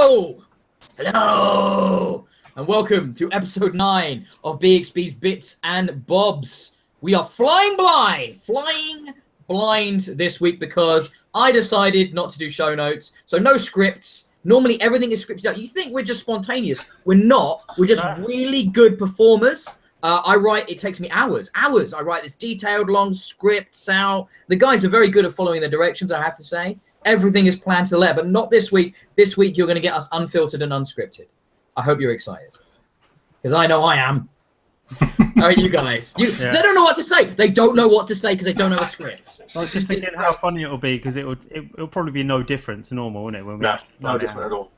Hello! Hello! And welcome to episode 9 of Bxb'S Bits and Bobs. We are flying blind this week because I decided not to do show notes. So no scripts. Normally everything is scripted out. You think we're just spontaneous. We're not. We're just really good performers. It takes me hours. I write this detailed, long scripts out. The guys are very good at following the directions, I have to say. Everything is planned to the letter, but not this week. This week, you're going to get us unfiltered and unscripted. I hope you're excited. Because I know I am. How are you guys? They don't know what to say. They don't know what to say because they don't have a script. I was just thinking how funny it'll be because it'll probably be no different to normal, won't it? When we no different at all.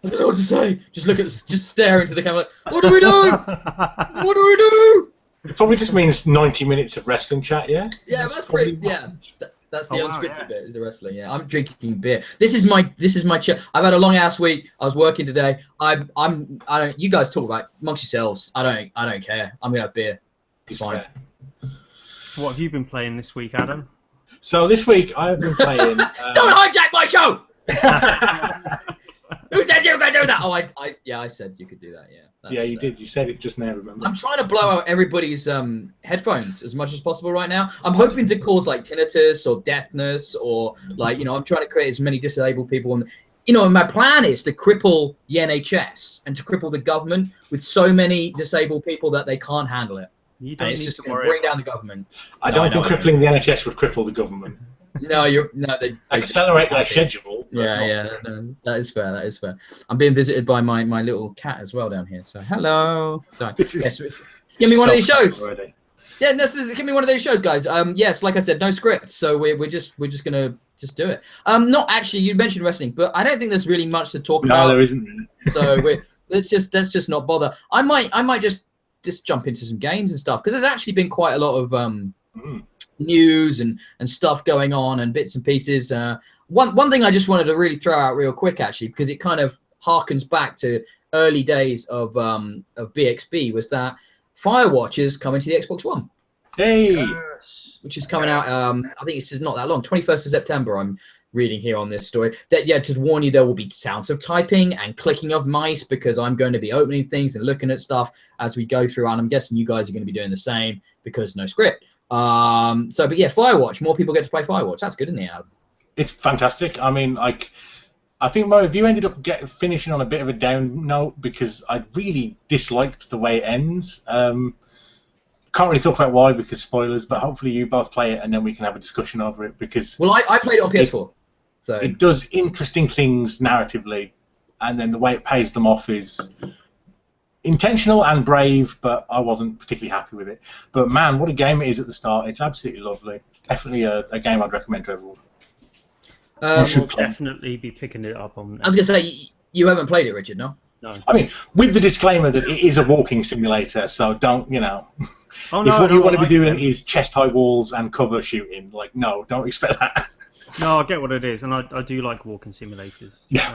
I don't know what to say. Just stare into the camera. What do we do? What do we do? It probably just means 90 minutes of wrestling chat, yeah? Yeah, that's pretty. Yeah, that's the unscripted bit. Is the wrestling? Yeah, I'm drinking beer. This is my chill. I've had a long ass week. I was working today. I don't. You guys talk about amongst yourselves. I don't care. I'm gonna have beer. It's fine. What have you been playing this week, Adam? So this week I have been playing. Don't hijack my show. Who said you were going to do that? Oh, I said you could do that, yeah. Yeah, you did. You said it just now, remember? I'm trying to blow out everybody's headphones as much as possible right now. I'm hoping to cause, like, tinnitus or deafness or, like, I'm trying to create as many disabled people. And, my plan is to cripple the NHS and to cripple the government with so many disabled people that they can't handle it. You don't and it's just going to bring down the government. I don't think crippling the NHS would cripple the government. No, they accelerate their schedule. Yeah, no, that is fair. That is fair. I'm being visited by my little cat as well down here. So hello. Sorry. Give me one of these shows. Already. Yeah, give me one of those shows, guys. Yes, like I said, no script, so we're just gonna do it. Not actually. You mentioned wrestling, but I don't think there's really much to talk about. No, there isn't really. So let's just not bother. I might just jump into some games and stuff because there's actually been quite a lot of news and stuff going on and bits and pieces. One thing I just wanted to really throw out real quick, actually, because it kind of harkens back to early days of Bxb, was that Firewatch is coming to the Xbox One. Hey, which is coming out. I think it's just not that long. 21st of September. I'm reading here on this story. That to warn you, there will be sounds of typing and clicking of mice because I'm going to be opening things and looking at stuff as we go through, and I'm guessing you guys are going to be doing the same because no script. But yeah, Firewatch. More people get to play Firewatch. That's good, isn't it, Adam? It's fantastic. I mean, I think my review ended up finishing on a bit of a down note because I really disliked the way it ends. Can't really talk about why because spoilers, but hopefully you both play it and then we can have a discussion over it because. Well, I played it on PS4, so it does interesting things narratively, and then the way it pays them off is intentional and brave, but I wasn't particularly happy with it. But man, what a game it is at the start. It's absolutely lovely. Definitely a game I'd recommend to everyone. We'll definitely be picking it up on. I was going to say, you haven't played it, Richard, no? No. I mean, with the disclaimer that it is a walking simulator, so don't, Oh, if what you want to be doing is chest-high walls and cover shooting, like, no, don't expect that. No, I get what it is, and I do like walking simulators. Yeah.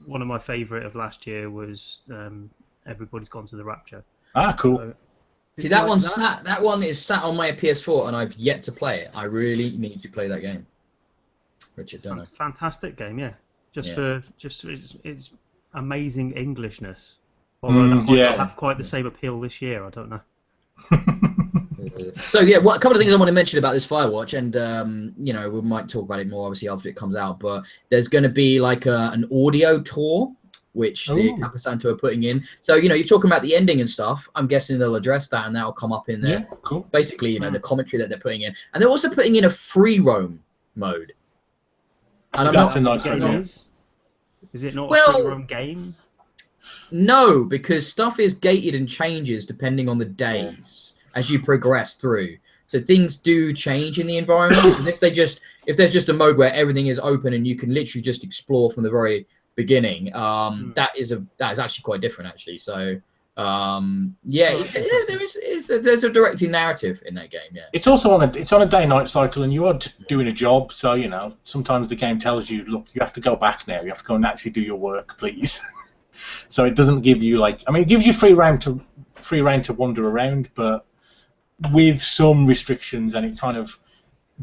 One of my favourite of last year was Everybody's Gone to the Rapture. Ah, cool. So, see, that one is sat on my PS4, and I've yet to play it. I really need to play that game. Richard, don't know. Fantastic game, yeah. It's amazing Englishness. Although that might not have quite the same appeal this year. I don't know. So yeah, a couple of things I want to mention about this Firewatch, and we might talk about it more obviously after it comes out. But there's going to be like an audio tour, which the Capisanto are putting in. So you're talking about the ending and stuff. I'm guessing they'll address that, and that'll come up in there. Yeah, cool. Basically, the commentary that they're putting in, and they're also putting in a free roam mode. And that's a nice idea. Is it not a free roam game? No, because stuff is gated and changes depending on the days as you progress through. So things do change in the environment. And if there's just a mode where everything is open and you can literally just explore from the very beginning, that is actually quite different actually. So there's a directing narrative in that game. Yeah, it's also on a day-night cycle, and you are doing a job. So sometimes the game tells you, look, you have to go back now. You have to go and actually do your work, please. So it doesn't give you it gives you free reign to wander around, but with some restrictions, and it kind of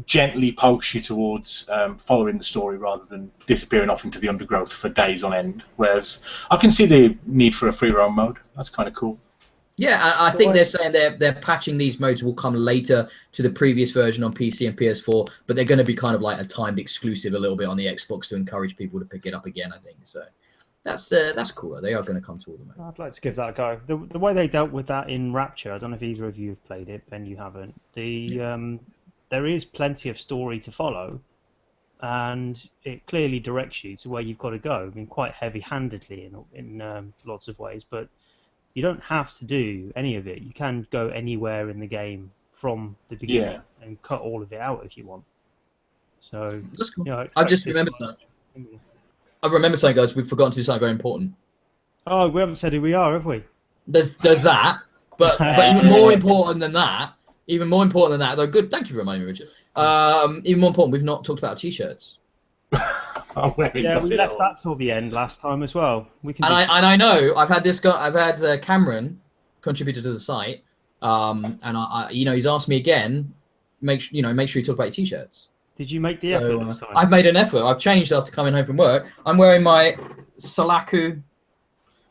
gently pokes you towards following the story rather than disappearing off into the undergrowth for days on end. Whereas I can see the need for a free roam mode. That's kind of cool. Yeah, I think they're saying they're patching these modes will come later to the previous version on PC and PS4, but they're going to be kind of like a timed exclusive a little bit on the Xbox to encourage people to pick it up again, I think. So that's cool. They are going to come to all the modes. I'd like to give that a go. The way they dealt with that in Rapture, I don't know if either of you have played it, Ben, you haven't. There is plenty of story to follow, and it clearly directs you to where you've got to go. I mean, quite heavy-handedly in lots of ways, but you don't have to do any of it. You can go anywhere in the game from the beginning and cut all of it out if you want. So that's cool. You know, I just remembered that. I remember saying, guys, we've forgotten to do something very important. Oh, we haven't said who we are, have we? There's that, but even more important than that, though. Good, thank you for reminding me, Richard. Even more important, we've not talked about our t-shirts. We left that till the end last time as well. We can. I know I've had Cameron contributor to the site, and I he's asked me again. Make sure you talk about your t-shirts. Did you make the effort this time? I've made an effort. I've changed after coming home from work. I'm wearing my Salaku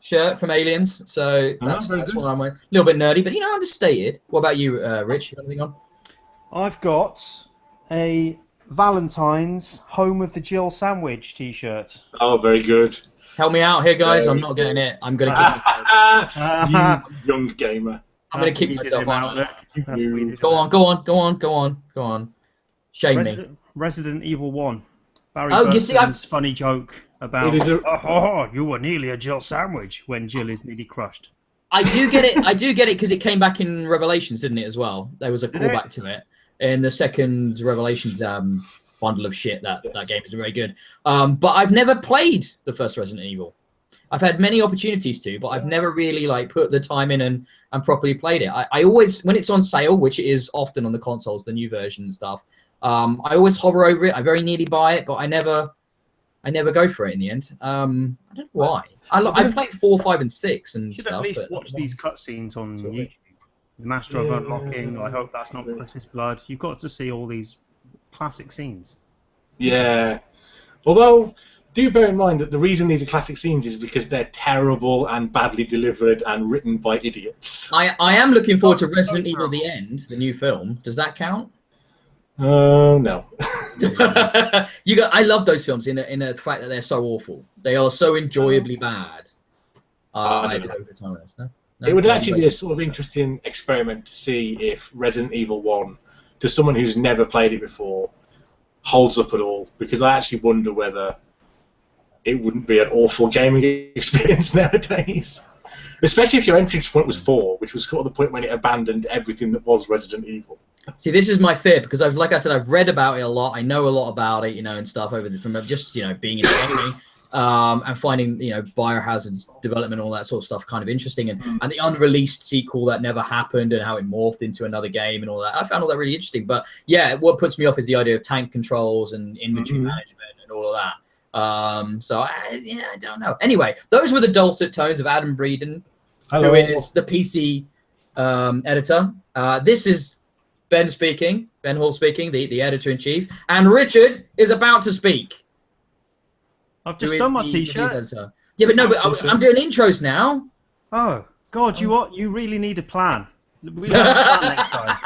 shirt from Aliens, so that's what I'm wearing. A little bit nerdy, but understated. What about you, Rich? You got anything on? I've got a Valentine's Home of the Jill Sandwich t-shirt. Oh, very good. Help me out here, guys. I'm not getting it. I'm going to kick myself. You young gamer. I'm going to kick myself out. Go on. Shame me. Resident Evil 1. Barry Burton's funny joke about, you were nearly a Jill sandwich when Jill is nearly crushed. I do get it because it came back in Revelations, didn't it, as well? There was a callback to it. In the second Revelations bundle of shit, that game is very good. But I've never played the first Resident Evil. I've had many opportunities to, but I've never really put the time in and properly played it. I always, when it's on sale, which it is often on the consoles, the new version and stuff, I always hover over it. I very nearly buy it, but I never go for it in the end. I don't know why. I've played 4, 5, and 6 and stuff. You should at least watch these cutscenes on YouTube. The Master of Unlocking. I hope that's not Chris's blood. You've got to see all these classic scenes. Yeah. Although, do bear in mind that the reason these are classic scenes is because they're terrible and badly delivered and written by idiots. I am looking forward to Resident Evil: The End, the new film. Does that count? No. I love those films in the fact that they're so awful. They are so enjoyably bad. I don't know. No? It would actually be a sort of interesting experiment to see if Resident Evil 1, to someone who's never played it before, holds up at all. Because I actually wonder whether it wouldn't be an awful gaming experience nowadays. Especially if your entrance point was 4, which was sort of the point when it abandoned everything that was Resident Evil. See, this is my fear because like I said, I've read about it a lot. I know a lot about it, and stuff from just being in gaming. And finding, Biohazard's development and all that sort of stuff kind of interesting. And the unreleased sequel that never happened and how it morphed into another game and all that. I found all that really interesting. But, yeah, what puts me off is the idea of tank controls and inventory management and all of that. I don't know. Anyway, those were the dulcet tones of Adam Breeden, who is the PC editor. This is Ben speaking, Ben Hall speaking, the editor-in-chief. And Richard is about to speak. I've just done my t-shirt. Yeah, but no, I'm doing intros now. Oh, God, you really need a plan. We don't have a plan next time.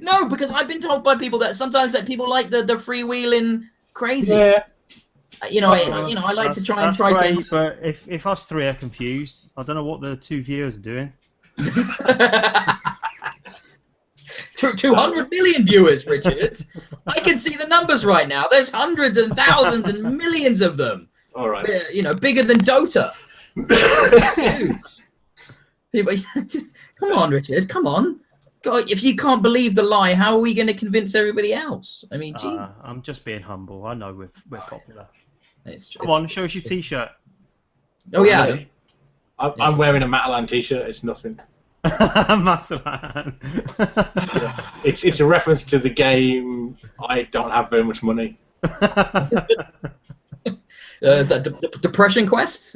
No, because I've been told by people that sometimes that people like the freewheeling crazy. Yeah. I like to try things. But if us three are confused, I don't know what the 2 viewers are doing. 200 million viewers, Richard. I can see the numbers right now. There's hundreds and thousands and millions of them. All right. Bigger than Dota. People, just come on, Richard. Come on. God, if you can't believe the lie, how are we going to convince everybody else? I mean, Jesus. I'm just being humble. I know we're popular. Come on, show us your t-shirt. Oh yeah. I'm wearing a Matalan t-shirt. It's nothing. Matalan. It's a reference to the game. I don't have very much money. Is that Depression Quest?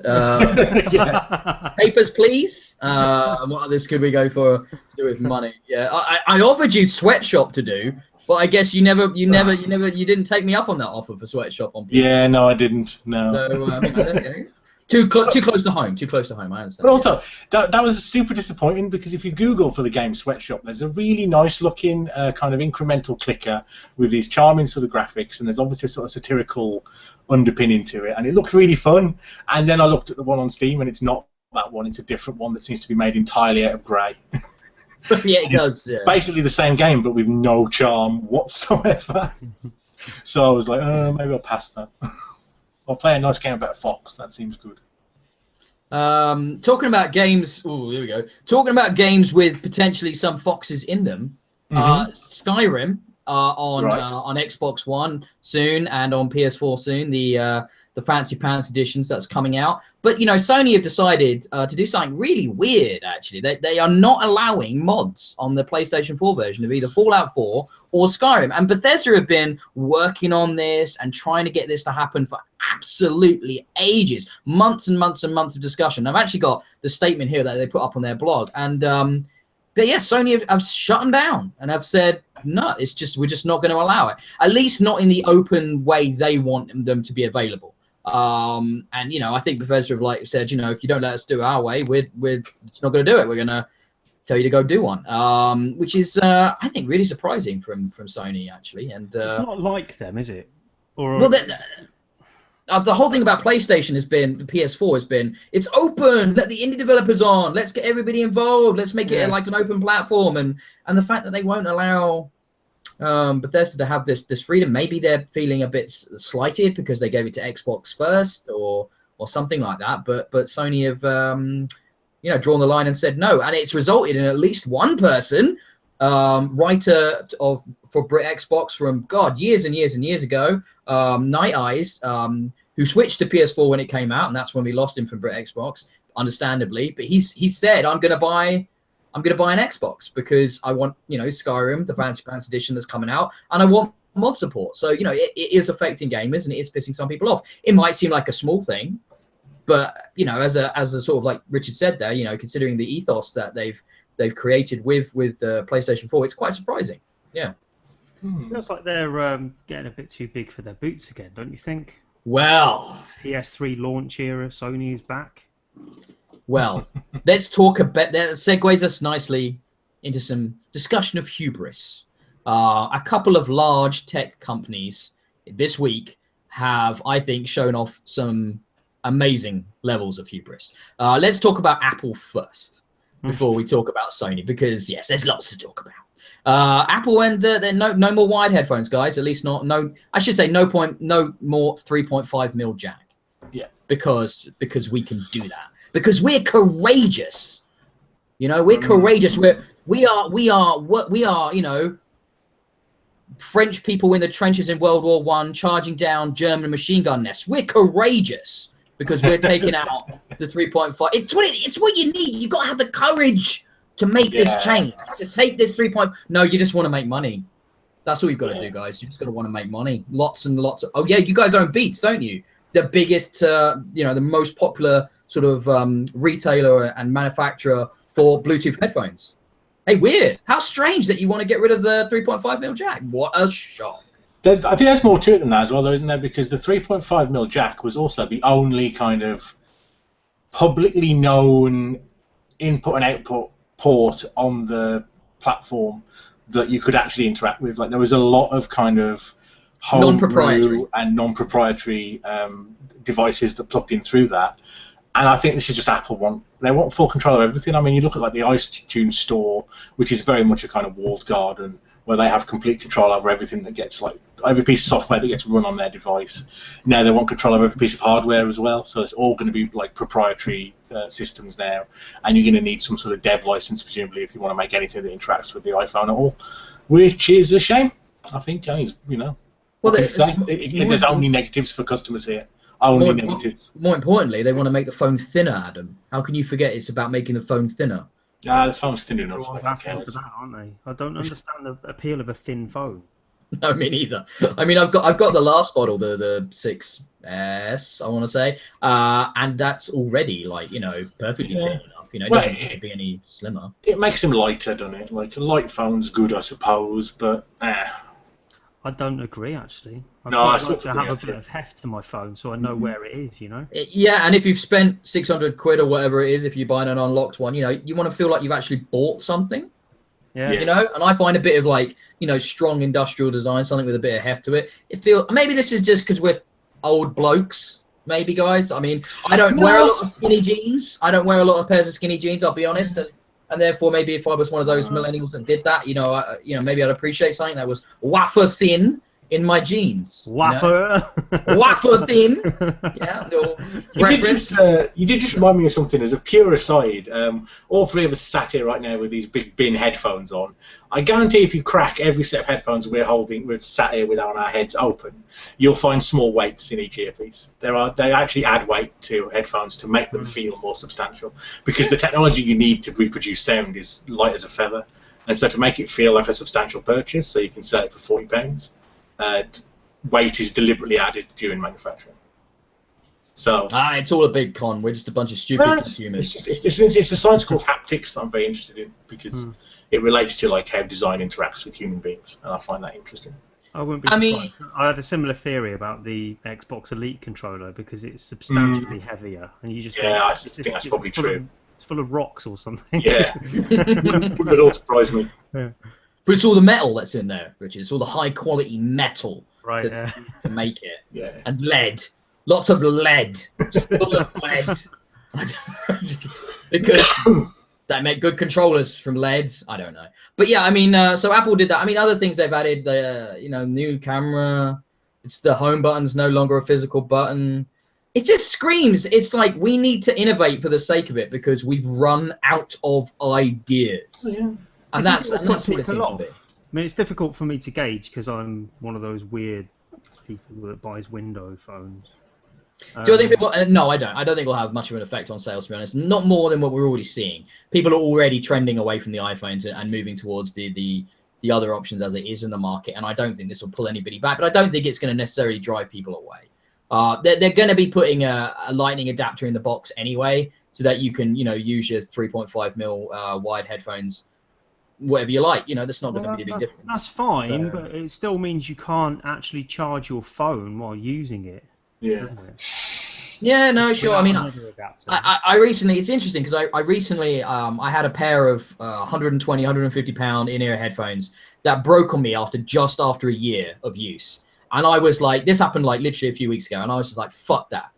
Papers, please. What others could we go for to do with money? Yeah, I offered you Sweatshop to do, Well, I guess you didn't take me up on that offer for Sweatshop on PS4. Yeah, no, I didn't. No. So, too close to home. Too close to home. I understand. But also, that was super disappointing because if you Google for the game Sweatshop, there's a really nice looking kind of incremental clicker with these charming sort of graphics, and there's obviously a sort of satirical underpinning to it, and it looked really fun. And then I looked at the one on Steam, and it's not that one; it's a different one that seems to be made entirely out of grey. Yeah, it does. Yeah. Basically the same game, but with no charm whatsoever. So I was like, maybe I'll pass that. I'll play a nice game about a fox. That seems good. Talking about games. Oh, here we go. Talking about games with potentially some foxes in them. Skyrim on Xbox One soon and on PS4 soon. The Fancy Pants editions that's coming out. But, you know, Sony have decided to do something really weird, actually. They are not allowing mods on the PlayStation 4 version of either Fallout 4 or Skyrim. And Bethesda have been working on this and trying to get this to happen for absolutely ages. Months and months and months of discussion. I've actually got the statement here that they put up on their blog. And, but yeah, Sony have shut them down and have said, no, we're just not going to allow it. At least not in the open way they want them to be available. And you know, I think Bethesda have said, you know, if you don't let us do it our way, we're just not going to do it. We're going to tell you to go do one, which is I think really surprising from Sony actually. And it's not like them, is it? Or well, the whole thing about PlayStation has been the PS4 has been it's open. Let the indie developers on. Let's get everybody involved. Let's make it like an open platform. And the fact that they won't allow Bethesda to have this freedom, maybe they're feeling a bit slighted because they gave it to Xbox first or something like that. But Sony have you know, drawn the line and said no, and it's resulted in at least one person, writer for Brit Xbox from years and years and years ago, Night Eyes, who switched to PS4 when it came out, and that's when we lost him from Brit Xbox, understandably. But he said, I'm gonna buy an Xbox because I want, you know, Skyrim, the Fancy Pants edition that's coming out, and I want mod support. So, you know, it is affecting gamers and it is pissing some people off. It might seem like a small thing, but, you know, as a sort of like Richard said there, you know, considering the ethos that they've created with the PlayStation 4, it's quite surprising. Yeah. Feels like they're getting a bit too big for their boots again, don't you think? Well, PS3 launch era, Sony is back. Well, let's talk about that. Segues us nicely into some discussion of hubris. A couple of large tech companies this week have, I think, shown off some amazing levels of hubris. Let's talk about Apple first before we talk about Sony, because yes, there's lots to talk about. Apple and no more wired headphones, guys. At least I should say no more 3.5 mil jack. Yeah. Because we can do that. Because we're courageous, you know. We're courageous. We are. You know, French people in the trenches in World War I, charging down German machine gun nests. We're courageous because we're taking out the 3.5. It's what you need. You got to have the courage to make this change. To take this 3.5. No, you just want to make money. That's all you've got to do, guys. You just got to want to make money. Lots and lots of. Oh yeah, you guys own Beats, don't you? The biggest, you know, the most popular sort of retailer and manufacturer for Bluetooth headphones. Hey, weird. How strange that you want to get rid of the 3.5 mil jack. What a shock. I think there's more to it than that as well, though, isn't there? Because the 3.5 mil jack was also the only kind of publicly known input and output port on the platform that you could actually interact with. Like, there was a lot of kind of non-proprietary devices that plugged in through that, and I think this is just Apple they want full control of everything. I mean, you look at like the iTunes store, which is very much a kind of walled garden where they have complete control over everything that gets, like, every piece of software that gets run on their device. Now they want control over every piece of hardware as well, so it's all going to be like proprietary systems now, and you're going to need some sort of dev license presumably if you want to make anything that interacts with the iPhone at all, which is a shame. I think, you know. Well, there's only negatives for customers here. Only negatives. More importantly, they want to make the phone thinner, Adam. How can you forget it's about making the phone thinner? The phone's thin enough. Everyone's asking for that, aren't they? I don't understand the appeal of a thin phone. No, me neither. I mean, I've got the last model, the 6S, I want to say, and that's already, like, you know, perfectly thin enough. You know, it doesn't need to be any slimmer. It makes them lighter, doesn't it? Like, a light phone's good, I suppose, but I don't agree, actually. I No, I quite sort like of to agree, have a bit actually. of heft to my phone so I know where it is, you know? Yeah, and if you've spent 600 quid or whatever it is, if you buy an unlocked one, you want to feel like you've actually bought something, Yeah. And I find a bit of like, strong industrial design, something with a bit of heft to it. Maybe this is just because we're old blokes, maybe, guys. I mean, I don't wear a lot of skinny jeans. I don't wear a lot of pairs of skinny jeans, I'll be honest. And therefore, maybe if I was one of those millennials that did that, maybe I'd appreciate something that was wafer thin in my jeans. Wafer. Wafer thin. Yeah, little reference. You did just remind me of something. As a pure aside, all three of us sat here right now with these big bin headphones on. I guarantee if you crack every set of headphones we're sat here with on our heads open, you'll find small weights in each earpiece. They actually add weight to headphones to make them feel more substantial, because the technology you need to reproduce sound is light as a feather, and so to make it feel like a substantial purchase, so you can sell it for £40. Weight is deliberately added during manufacturing. So it's all a big con. We're just a bunch of stupid consumers. It's a science called haptics that I'm very interested in, because it relates to like how design interacts with human beings, and I find that interesting. I wouldn't be surprised. I had a similar theory about the Xbox Elite controller because it's substantially heavier, and you just I think that's probably true. It's full of rocks or something. Yeah, wouldn't all surprise me. Yeah. But it's all the metal that's in there, Richard. It's all the high quality metal that to make it. Yeah. And lead. Lots of lead. Just full of lead. Because they make good controllers from lead. I don't know. But yeah, I mean, so Apple did that. I mean, other things they've added, the new camera. It's the home button's no longer a physical button. It just screams. It's like we need to innovate for the sake of it because we've run out of ideas. Yeah. And that's what it seems to be. I mean, it's difficult for me to gauge because I'm one of those weird people that buys window phones. Do I think people? No, I don't. I don't think it'll have much of an effect on sales, to be honest. Not more than what we're already seeing. People are already trending away from the iPhones and moving towards the other options as it is in the market. And I don't think this will pull anybody back. But I don't think it's going to necessarily drive people away. They're going to be putting a lightning adapter in the box anyway, so that you can use your 3.5mm wide headphones. Whatever you like, that's not going to be a big difference. That's fine, but it still means you can't actually charge your phone while using it. Yeah. Yeah, no, sure. I mean, I recently, it's interesting because I recently, I had a pair of 120, 150 pound in-ear headphones that broke on me just after a year of use. And I was like, this happened like literally a few weeks ago. And I was just like, fuck that.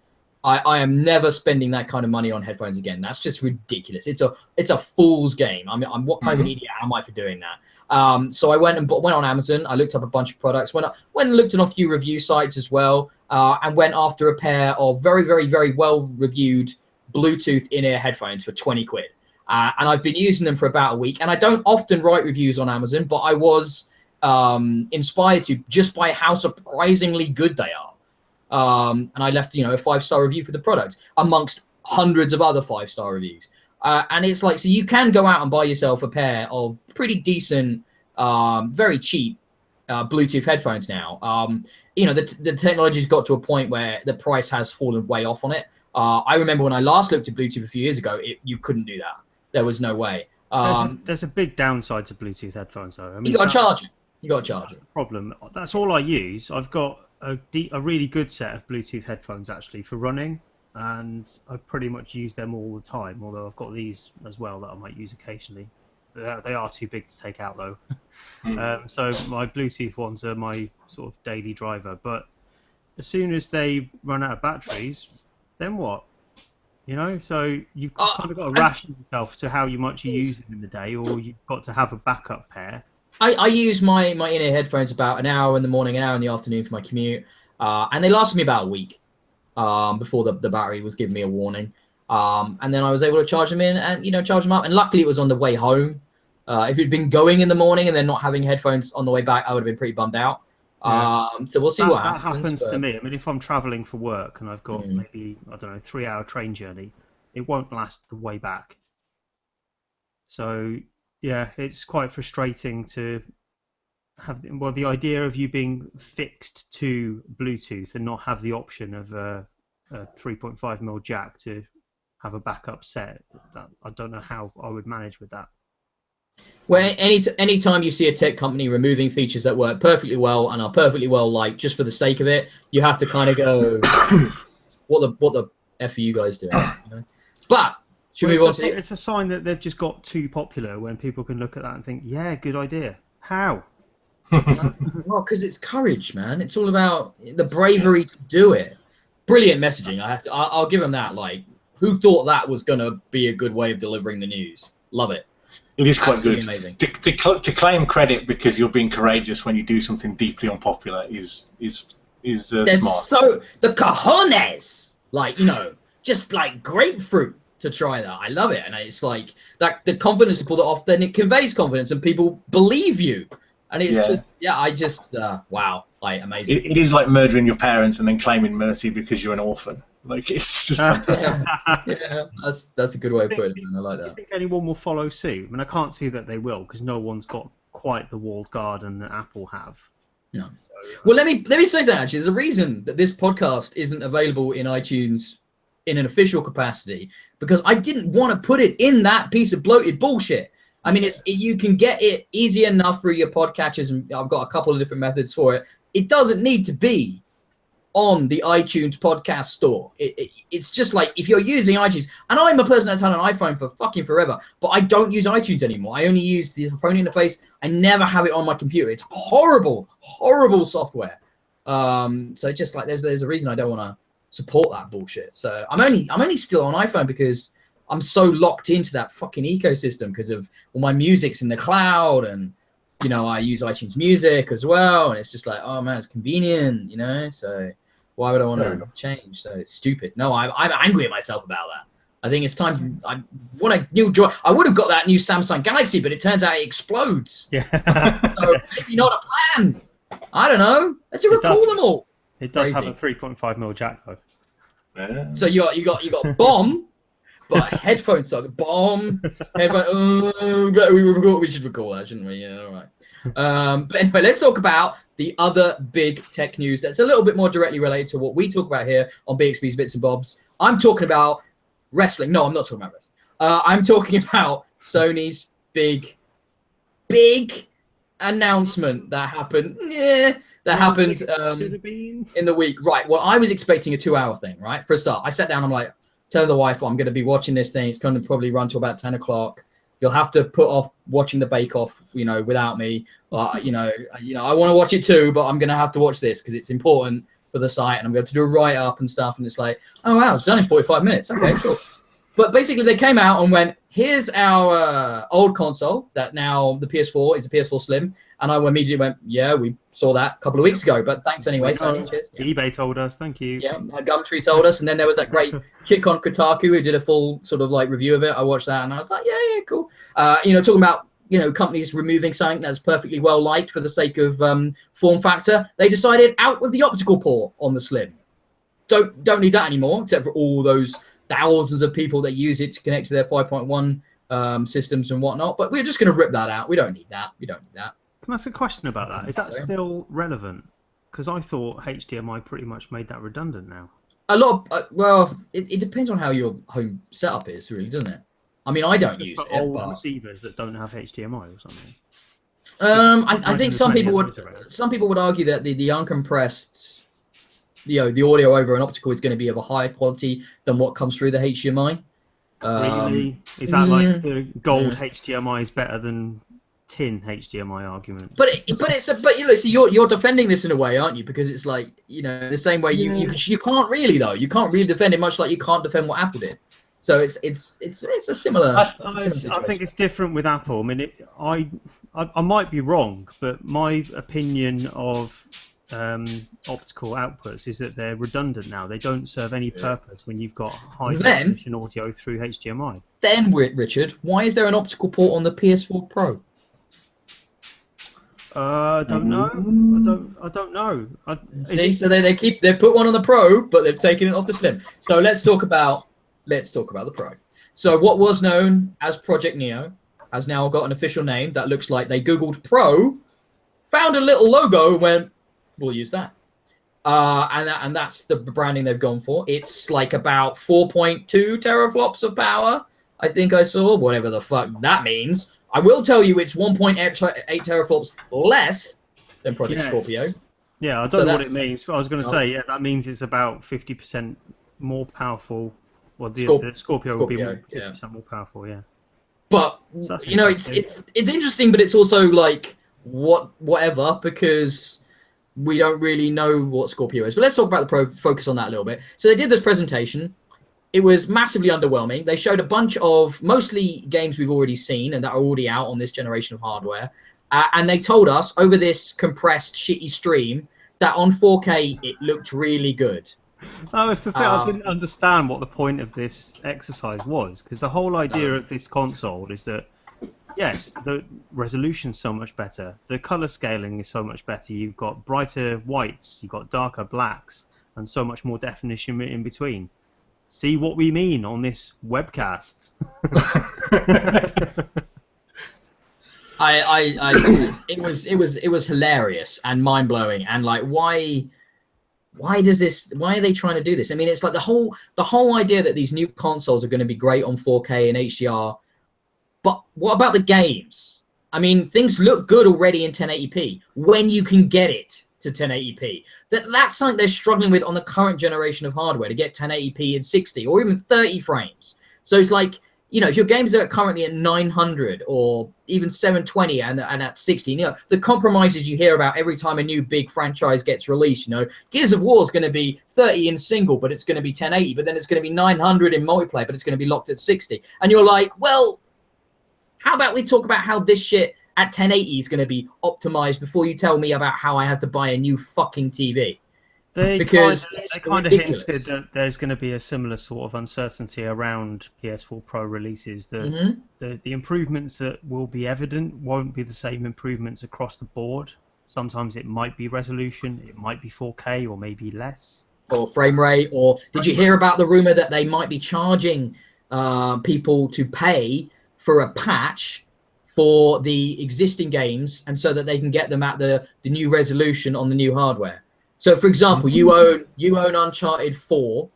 I am never spending that kind of money on headphones again. That's just ridiculous. It's a fool's game. I mean, what kind of an idiot am I for doing that? So I went on Amazon. I looked up a bunch of products. Went and looked at a few review sites as well, and went after a pair of very, very, very well reviewed Bluetooth in-ear headphones for 20 quid. And I've been using them for about a week. And I don't often write reviews on Amazon, but I was inspired to just by how surprisingly good they are. And I left, a 5-star review for the product amongst hundreds of other 5-star reviews. And it's like, so you can go out and buy yourself a pair of pretty decent, very cheap Bluetooth headphones now. The technology's got to a point where the price has fallen way off on it. I remember when I last looked at Bluetooth a few years ago, you couldn't do that. There was no way. There's a big downside to Bluetooth headphones, though. I mean, you got to charge it. That's the problem. That's all I use. I've got a really good set of Bluetooth headphones actually for running, and I pretty much use them all the time, although I've got these as well that I might use occasionally. They are too big to take out though. So my Bluetooth ones are my sort of daily driver, but as soon as they run out of batteries, then what? So you've kind of got to ration yourself to how much you use them in the day, or you've got to have a backup pair. I use my in-ear headphones about an hour in the morning, an hour in the afternoon for my commute, and they lasted me about a week before the battery was giving me a warning. And then I was able to charge them in and charge them up. And luckily it was on the way home. If it'd been going in the morning and then not having headphones on the way back, I would have been pretty bummed out. Yeah. So we'll see what happens. That happens to me. I mean, if I'm traveling for work and I've got maybe, I don't know, 3-hour train journey, it won't last the way back. So yeah, it's quite frustrating to have the idea of you being fixed to Bluetooth and not have the option of a 3.5mm jack to have a backup set. I don't know how I would manage with that. Well, anytime you see a tech company removing features that work perfectly well and are perfectly well liked just for the sake of it, you have to kind of go, what the F are you guys doing? You know? But should we move on to it's a sign that they've just got too popular when people can look at that and think, yeah, good idea. How? Well, because it's courage, man. It's all about the bravery to do it. Brilliant messaging. I'll give them that. Like, who thought that was going to be a good way of delivering the news? Love it. It is quite Absolutely good. Amazing. To claim credit because you're being courageous when you do something deeply unpopular is smart. So the cojones, like, you know, just like grapefruit to try that. I love it, and it's like that the confidence to pull that off. Then it conveys confidence, and people believe you. And it's wow, like amazing. It is like murdering your parents and then claiming mercy because you're an orphan. Like, it's just fantastic. Yeah, that's a good way of putting it. I like that. Do you think anyone will follow suit? I mean, I can't see that they will because no one's got quite the walled garden that Apple have. No. So, well, let me say that actually. There's a reason that this podcast isn't available in iTunes in an official capacity because I didn't want to put it in that piece of bloated bullshit. I mean, you can get it easy enough through your podcatchers, and I've got a couple of different methods for it. It doesn't need to be on the iTunes podcast store. It's just like if you're using iTunes, and I'm a person that's had an iPhone for fucking forever, but I don't use iTunes anymore. I only use the phone interface. I never have it on my computer. It's horrible, horrible software. So just like there's a reason I don't want to support that bullshit. So I'm only still on iPhone because I'm so locked into that fucking ecosystem because of all my music's in the cloud, and you know I use iTunes Music as well, and it's just like, oh man, it's convenient, you know. So why would I want to change? So it's stupid. No, I'm angry at myself about that. I think it's time. I want a new joy. I would have got that new Samsung Galaxy, but it turns out it explodes. Yeah. So maybe not a plan. I don't know. Let's just recall them all. It does Crazy. have a 3.5mm jack though. Yeah. So you got bomb. But headphones suck. Bomb. Headphone. We should recall that, shouldn't we? Yeah, all right. But anyway, let's talk about the other big tech news that's a little bit more directly related to what we talk about here on Bxb'S Bits and Bobs. I'm talking about wrestling. No, I'm not talking about wrestling. I'm talking about Sony's big announcement that happened. That happened in the week. Right. Well, I was expecting a 2-hour thing, right? For a start, I sat down. I'm like, tell the wife I'm going to be watching this thing. It's going to probably run to about 10 o'clock. You'll have to put off watching the Bake Off, you know, without me. You know, I want to watch it too, but I'm going to have to watch this because it's important for the site, and I'm going to do a write up and stuff. And it's like, oh wow, it's done in 45 minutes. Okay, cool. But basically, they came out and went, here's our old console that now the PS4 is a PS4 Slim. And I immediately went, yeah, we saw that a couple of weeks ago, but thanks anyway. Sony, cheers. eBay told us, thank you. Yeah, Gumtree told us. And then there was that great chick on Kotaku who did a full sort of like review of it. I watched that and I was like, yeah, cool. You know, talking about, you know, companies removing something that's perfectly well liked for the sake of form factor. They decided out with the optical port on the Slim. Don't need that anymore, except for all those thousands of people that use it to connect to their 5.1 systems and whatnot. But we're just going to rip that out. We don't need that. Can I ask a question about that? Is that still relevant? Because I thought HDMI pretty much made that redundant now. A lot of, well, it depends on how your home setup is, really, doesn't it? I mean, I don't use it. Old receivers that don't have HDMI or something. I think some people would argue that the uncompressed, you know, the audio over an optical is going to be of a higher quality than what comes through the HDMI. Really? Is that like the gold HDMI is better than tin HDMI argument? But you know, see, you're defending this in a way, aren't you? Because it's like, you know, the same way you can't really though. You can't really defend it, much like you can't defend what Apple did. So it's a similar. I think it's different with Apple. I mean, I might be wrong, but my opinion of optical outputs is that they're redundant now. They don't serve any purpose when you've got high definition audio through HDMI. Then, Richard, why is there an optical port on the PS4 Pro? I don't know. I don't know. See, so they put one on the Pro, but they've taken it off the Slim. So let's talk about the Pro. So what was known as Project Neo has now got an official name that looks like they Googled Pro, found a little logo, and went, we'll use that. And that's the branding they've gone for. It's like about 4.2 teraflops of power. I think I saw, whatever the fuck that means. I will tell you it's 1.8 teraflops less than Project Scorpio. Yeah, I don't know what it means, but I was going to say, yeah, that means it's about 50% more powerful. Well, the Scorpio will be 50% more powerful, yeah. But So you know, it's interesting, but it's also like whatever, because we don't really know what Scorpio is. But let's talk about the Pro. Focus on that a little bit. So they did this presentation. It was massively underwhelming. They showed a bunch of mostly games we've already seen and that are already out on this generation of hardware. And they told us over this compressed, shitty stream that on 4K it looked really good. Oh, it's the thing. I didn't understand what the point of this exercise was, because the whole idea of this console is that, yes, the resolution's so much better, the color scaling is so much better. You've got brighter whites, you've got darker blacks, and so much more definition in between. See what we mean on this webcast. It was hilarious and mind blowing, and like why are they trying to do this? I mean, it's like the whole idea that these new consoles are going to be great on 4K and HDR, but what about the games? I mean, things look good already in 1080p when you can get it to 1080p. That's something they're struggling with on the current generation of hardware, to get 1080p in 60 or even 30 frames. So it's like, you know, if your games are currently at 900 or even 720 and at 60, you know, the compromises you hear about every time a new big franchise gets released, you know, Gears of War is going to be 30 in single, but it's going to be 1080, but then it's going to be 900 in multiplayer, but it's going to be locked at 60. And you're like, well, how about we talk about how this shit at 1080 is going to be optimized before you tell me about how I have to buy a new fucking TV? They because kind of hinted that there's going to be a similar sort of uncertainty around PS4 Pro releases. The improvements that will be evident won't be the same improvements across the board. Sometimes it might be resolution, it might be 4K, or maybe less. Or frame rate, or did you hear about the rumor that they might be charging people to pay for a patch for the existing games, and so that they can get them at the new resolution on the new hardware? So, for example, you own Uncharted 4,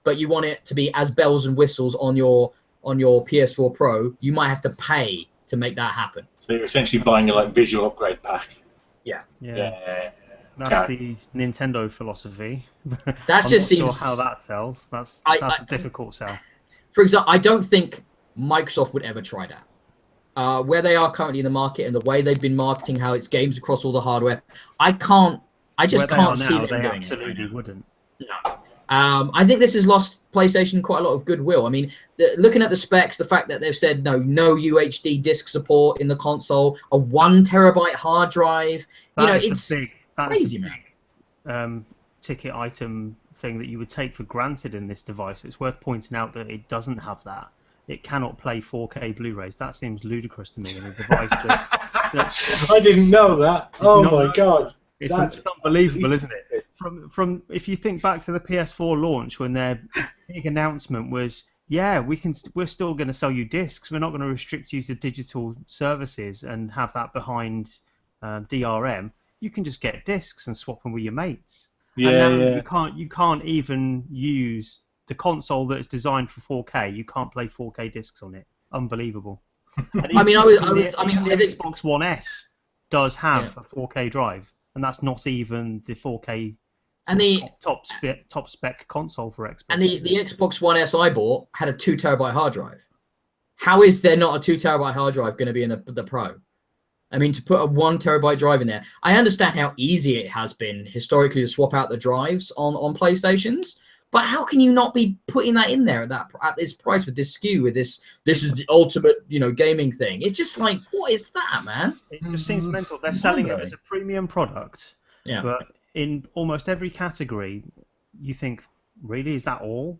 but you want it to be as bells and whistles on your PS4 Pro. You might have to pay to make that happen. So you're essentially buying a like visual upgrade pack. Yeah. That's the Nintendo philosophy. That just seems sure how that sells. That's a difficult sell. For example, I don't think Microsoft would ever try that. Where they are currently in the market and the way they've been marketing how it's games across all the hardware, I just can't see them doing it. They absolutely wouldn't. No. I think this has lost PlayStation quite a lot of goodwill. I mean, looking at the specs, the fact that they've said no UHD disc support in the console, a 1 terabyte hard drive, it's crazy, man. Ticket item thing that you would take for granted in this device. It's worth pointing out that it doesn't have that. It cannot play 4K Blu-rays. That seems ludicrous to me in a device that I didn't know that. Oh my god. It's unbelievable, isn't it? From if you think back to the PS4 launch, when their big announcement was, yeah, we're still going to sell you discs. We're not going to restrict you to digital services and have that behind DRM. You can just get discs and swap them with your mates. Yeah. You can't even use the console that is designed for 4K. You can't play 4K discs on it. Unbelievable. I think Xbox One S does have a 4K drive. And that's not even the 4K and the top spec console for Xbox. And the Xbox One S I bought had a 2 terabyte hard drive. How is there not a 2 terabyte hard drive going to be in the Pro? I mean, to put a 1 terabyte drive in there, I understand how easy it has been historically to swap out the drives on PlayStations. But how can you not be putting that in there at this price with this SKU, with this is the ultimate, gaming thing? It's just like, what is that, man? It just seems mental. They're selling it as a premium product, but in almost every category, you think, really, is that all?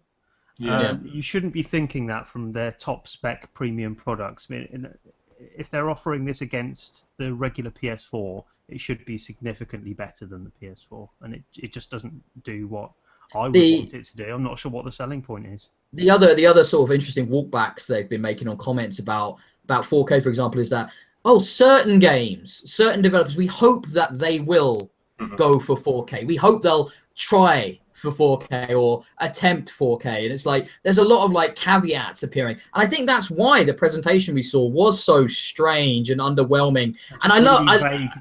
Yeah. You shouldn't be thinking that from their top spec premium products. I mean, if they're offering this against the regular PS4, it should be significantly better than the PS4, and it just doesn't do what I would want it to do. I'm not sure what the selling point is. The other sort of interesting walkbacks they've been making on comments about 4K, for example, is that certain games, certain developers, we hope that they will go for 4K. We hope they'll try for 4K or attempt 4K, and it's like there's a lot of like caveats appearing, and I think that's why the presentation we saw was so strange and underwhelming. And I love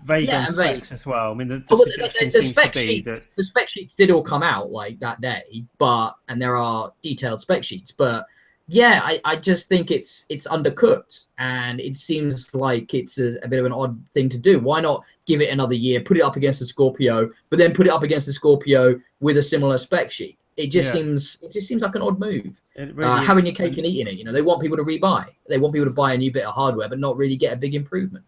vague on specs as well. I mean, the spec sheets did all come out like that day, and there are detailed spec sheets, but yeah, I just think it's undercooked, and it seems like it's a bit of an odd thing to do. Why not give it another year, put it up against the Scorpio, but then put it up against the Scorpio with a similar spec sheet? It just seems like an odd move. Really having your cake and eating it. You know, they want people to rebuy. They want people to buy a new bit of hardware, but not really get a big improvement.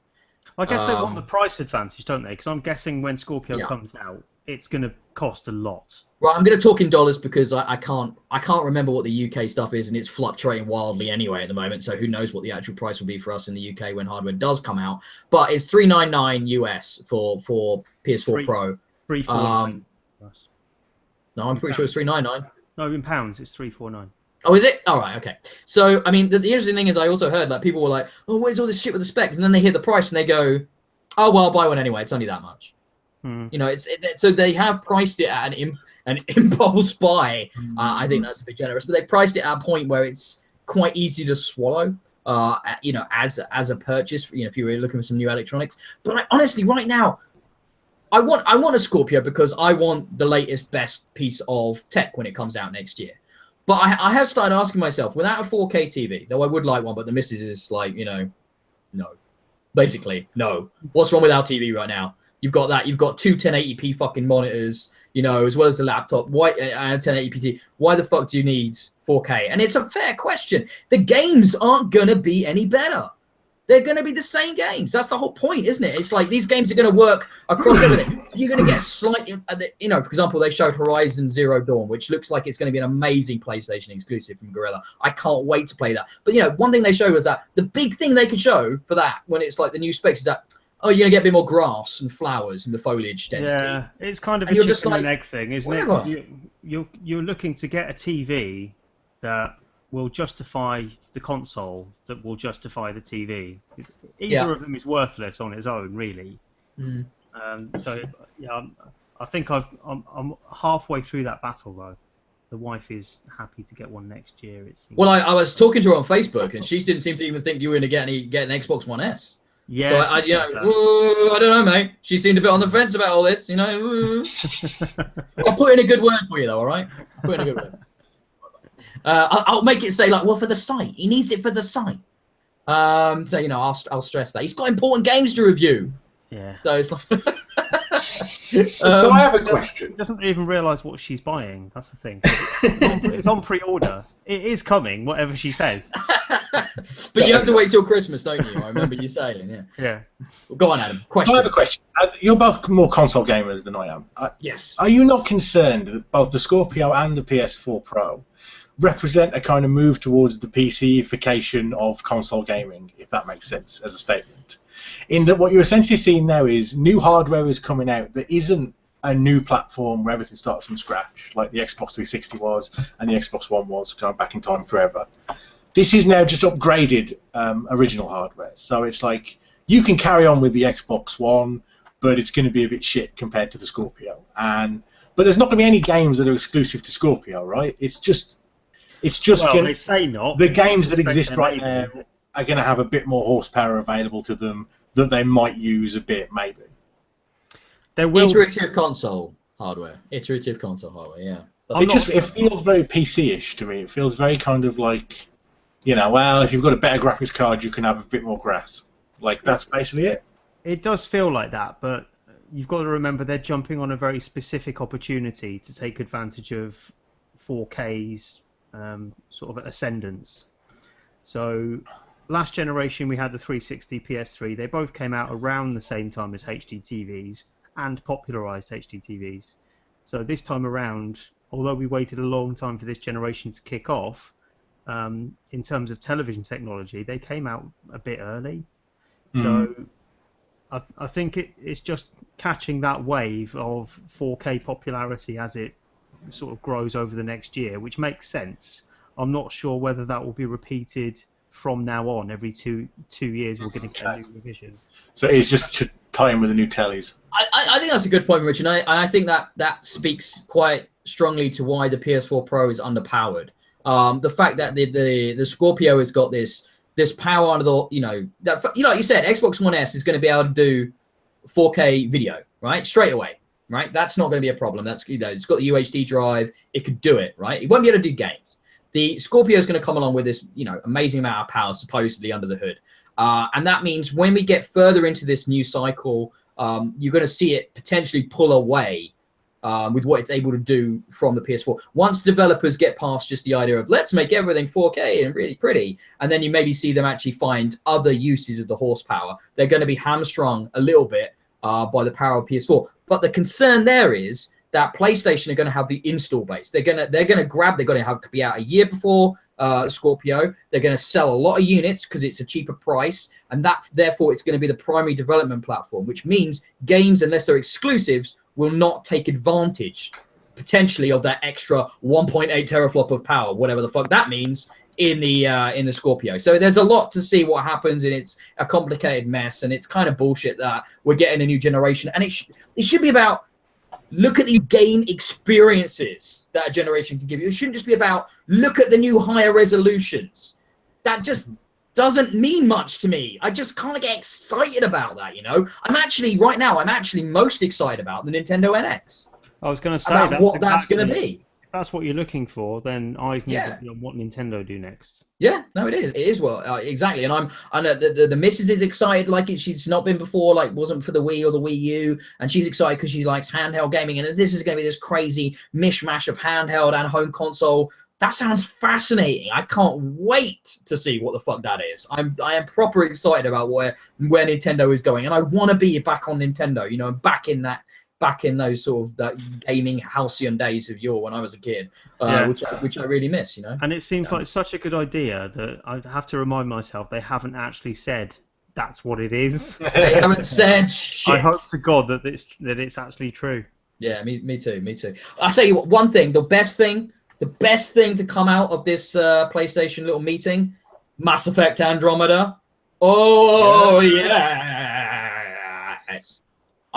I guess they want the price advantage, don't they? Because I'm guessing when Scorpio comes out, it's going to cost a lot. Right, I'm going to talk in dollars because I can't remember what the UK stuff is, and it's fluctuating wildly anyway at the moment. So who knows what the actual price will be for us in the UK when hardware does come out? But it's $399 US for PS4 Pro. $349. No, I'm pretty sure it's $399. No, in pounds, it's $349. Oh, is it? All right, okay. So, I mean, the interesting thing is I also heard like people were like, oh, where's all this shit with the specs? And then they hear the price and they go, oh, well, I'll buy one anyway. It's only that much. You know, so they have priced it at an impulse buy. I think that's a bit generous, but they priced it at a point where it's quite easy to swallow. You know, as a purchase. You know, if you were looking for some new electronics. But honestly, right now, I want a Scorpio because I want the latest, best piece of tech when it comes out next year. But I have started asking myself, without a 4K TV, though I would like one, but the missus is like, you know, no, basically no. What's wrong with our TV right now? You've got that. You've got two 1080p fucking monitors, you know, as well as the laptop. Why and 1080p TV? Why the fuck do you need 4K? And it's a fair question. The games aren't gonna be any better. They're gonna be the same games. That's the whole point, isn't it? It's like these games are gonna work across everything. So you're gonna get slightly, you know, for example, they showed Horizon Zero Dawn, which looks like it's gonna be an amazing PlayStation exclusive from Guerrilla. I can't wait to play that. But you know, one thing they showed was that the big thing they could show for that when it's like the new specs is that, oh, you're going to get a bit more grass and flowers and the foliage density. Yeah, it's kind of a chicken and egg thing, isn't it? You're looking to get a TV that will justify the console, that will justify the TV. Either of them is worthless on its own, really. So, yeah, I think I'm halfway through that battle, though. The wife is happy to get one next year, it seems. Well, I was talking to her on Facebook, and she didn't seem to even think you were going to get an Xbox One S. Yeah, so I don't know, mate. She seemed a bit on the fence about all this, you know. I'll put in a good word for you, though. All right, put in a good word. I'll make it say like, well, for the site. He needs it for the site. So you know, I'll stress that he's got important games to review. Yeah. So it's like. So I have a question. She doesn't even realise what she's buying. That's the thing. It's on pre-order. It is coming, whatever she says. But you have to wait till Christmas, don't you? I remember you saying, yeah. Yeah. Well, go on, Adam. Question. I have a question. You're both more console gamers than I am. Yes. Are you not concerned that both the Scorpio and the PS4 Pro represent a kind of move towards the PC-ification of console gaming, if that makes sense as a statement? In that what you're essentially seeing now is new hardware is coming out that isn't a new platform where everything starts from scratch, like the Xbox 360 was and the Xbox One was, going back in time forever. This is now just upgraded original hardware. So it's like you can carry on with the Xbox One, but it's going to be a bit shit compared to the Scorpio. But there's not going to be any games that are exclusive to Scorpio, right? It's just well, they say not. The games that exist right now are going to have a bit more horsepower available to them that they might use a bit, maybe. There will iterative console hardware. Iterative console hardware, yeah. It feels very PC-ish to me. It feels very kind of like, you know, well, if you've got a better graphics card, you can have a bit more grass. Like, that's basically it. It does feel like that, but you've got to remember they're jumping on a very specific opportunity to take advantage of 4K's sort of ascendance. So last generation we had the 360 PS3. They both came out around the same time as HD TVs and popularized HD TVs. So this time around, although we waited a long time for this generation to kick off, in terms of television technology, they came out a bit early. So I think it's just catching that wave of 4K popularity as it sort of grows over the next year, which makes sense. I'm not sure whether that will be repeated from now on. Every two years we're going to get a new revision. So it's just tie in with the new tellies. I think that's a good point, Rich, and I think that speaks quite strongly to why the PS4 Pro is underpowered. The fact that the Scorpio has got this power under the, like you said, Xbox One S is going to be able to do 4K video, right, straight away, right? That's not going to be a problem. That's, it's got the UHD drive, it could do it, right? It won't be able to do games. The Scorpio is going to come along with this, amazing amount of power supposedly under the hood, and that means when we get further into this new cycle, you're going to see it potentially pull away with what it's able to do from the PS4. Once developers get past just the idea of let's make everything 4K and really pretty, and then you maybe see them actually find other uses of the horsepower, they're going to be hamstrung a little bit by the power of PS4. But the concern there is that PlayStation are going to have the install base. They're going to be out a year before Scorpio. They're going to sell a lot of units because it's a cheaper price, and therefore it's going to be the primary development platform, which means games, unless they're exclusives, will not take advantage potentially of that extra 1.8 teraflop of power, whatever the fuck that means, in the Scorpio. So there's a lot to see what happens, and it's a complicated mess, and it's kind of bullshit that we're getting a new generation, and it should be about, look at the game experiences that a generation can give you. It shouldn't just be about, look at the new higher resolutions. That just doesn't mean much to me. I just can't get excited about that, I'm actually most excited about the Nintendo NX. I was going to say about what that's going to be. If that's what you're looking for, then eyes need to be on what Nintendo do next. Yeah, no, it is. It is exactly. And I know the missus is excited like she's not been before, like wasn't for the Wii or the Wii U, and she's excited because she likes handheld gaming, and this is going to be this crazy mishmash of handheld and home console. That sounds fascinating. I can't wait to see what the fuck that is. I am proper excited about where Nintendo is going, and I want to be back on Nintendo. Back in those sort of that gaming halcyon days of yore when I was a kid, which I really miss, And it seems like such a good idea that I have to remind myself they haven't actually said that's what it is. They haven't said shit. I hope to God that it's actually true. Yeah, me too. I'll tell you what, one thing, the best thing to come out of this PlayStation little meeting, Mass Effect Andromeda. Oh yes.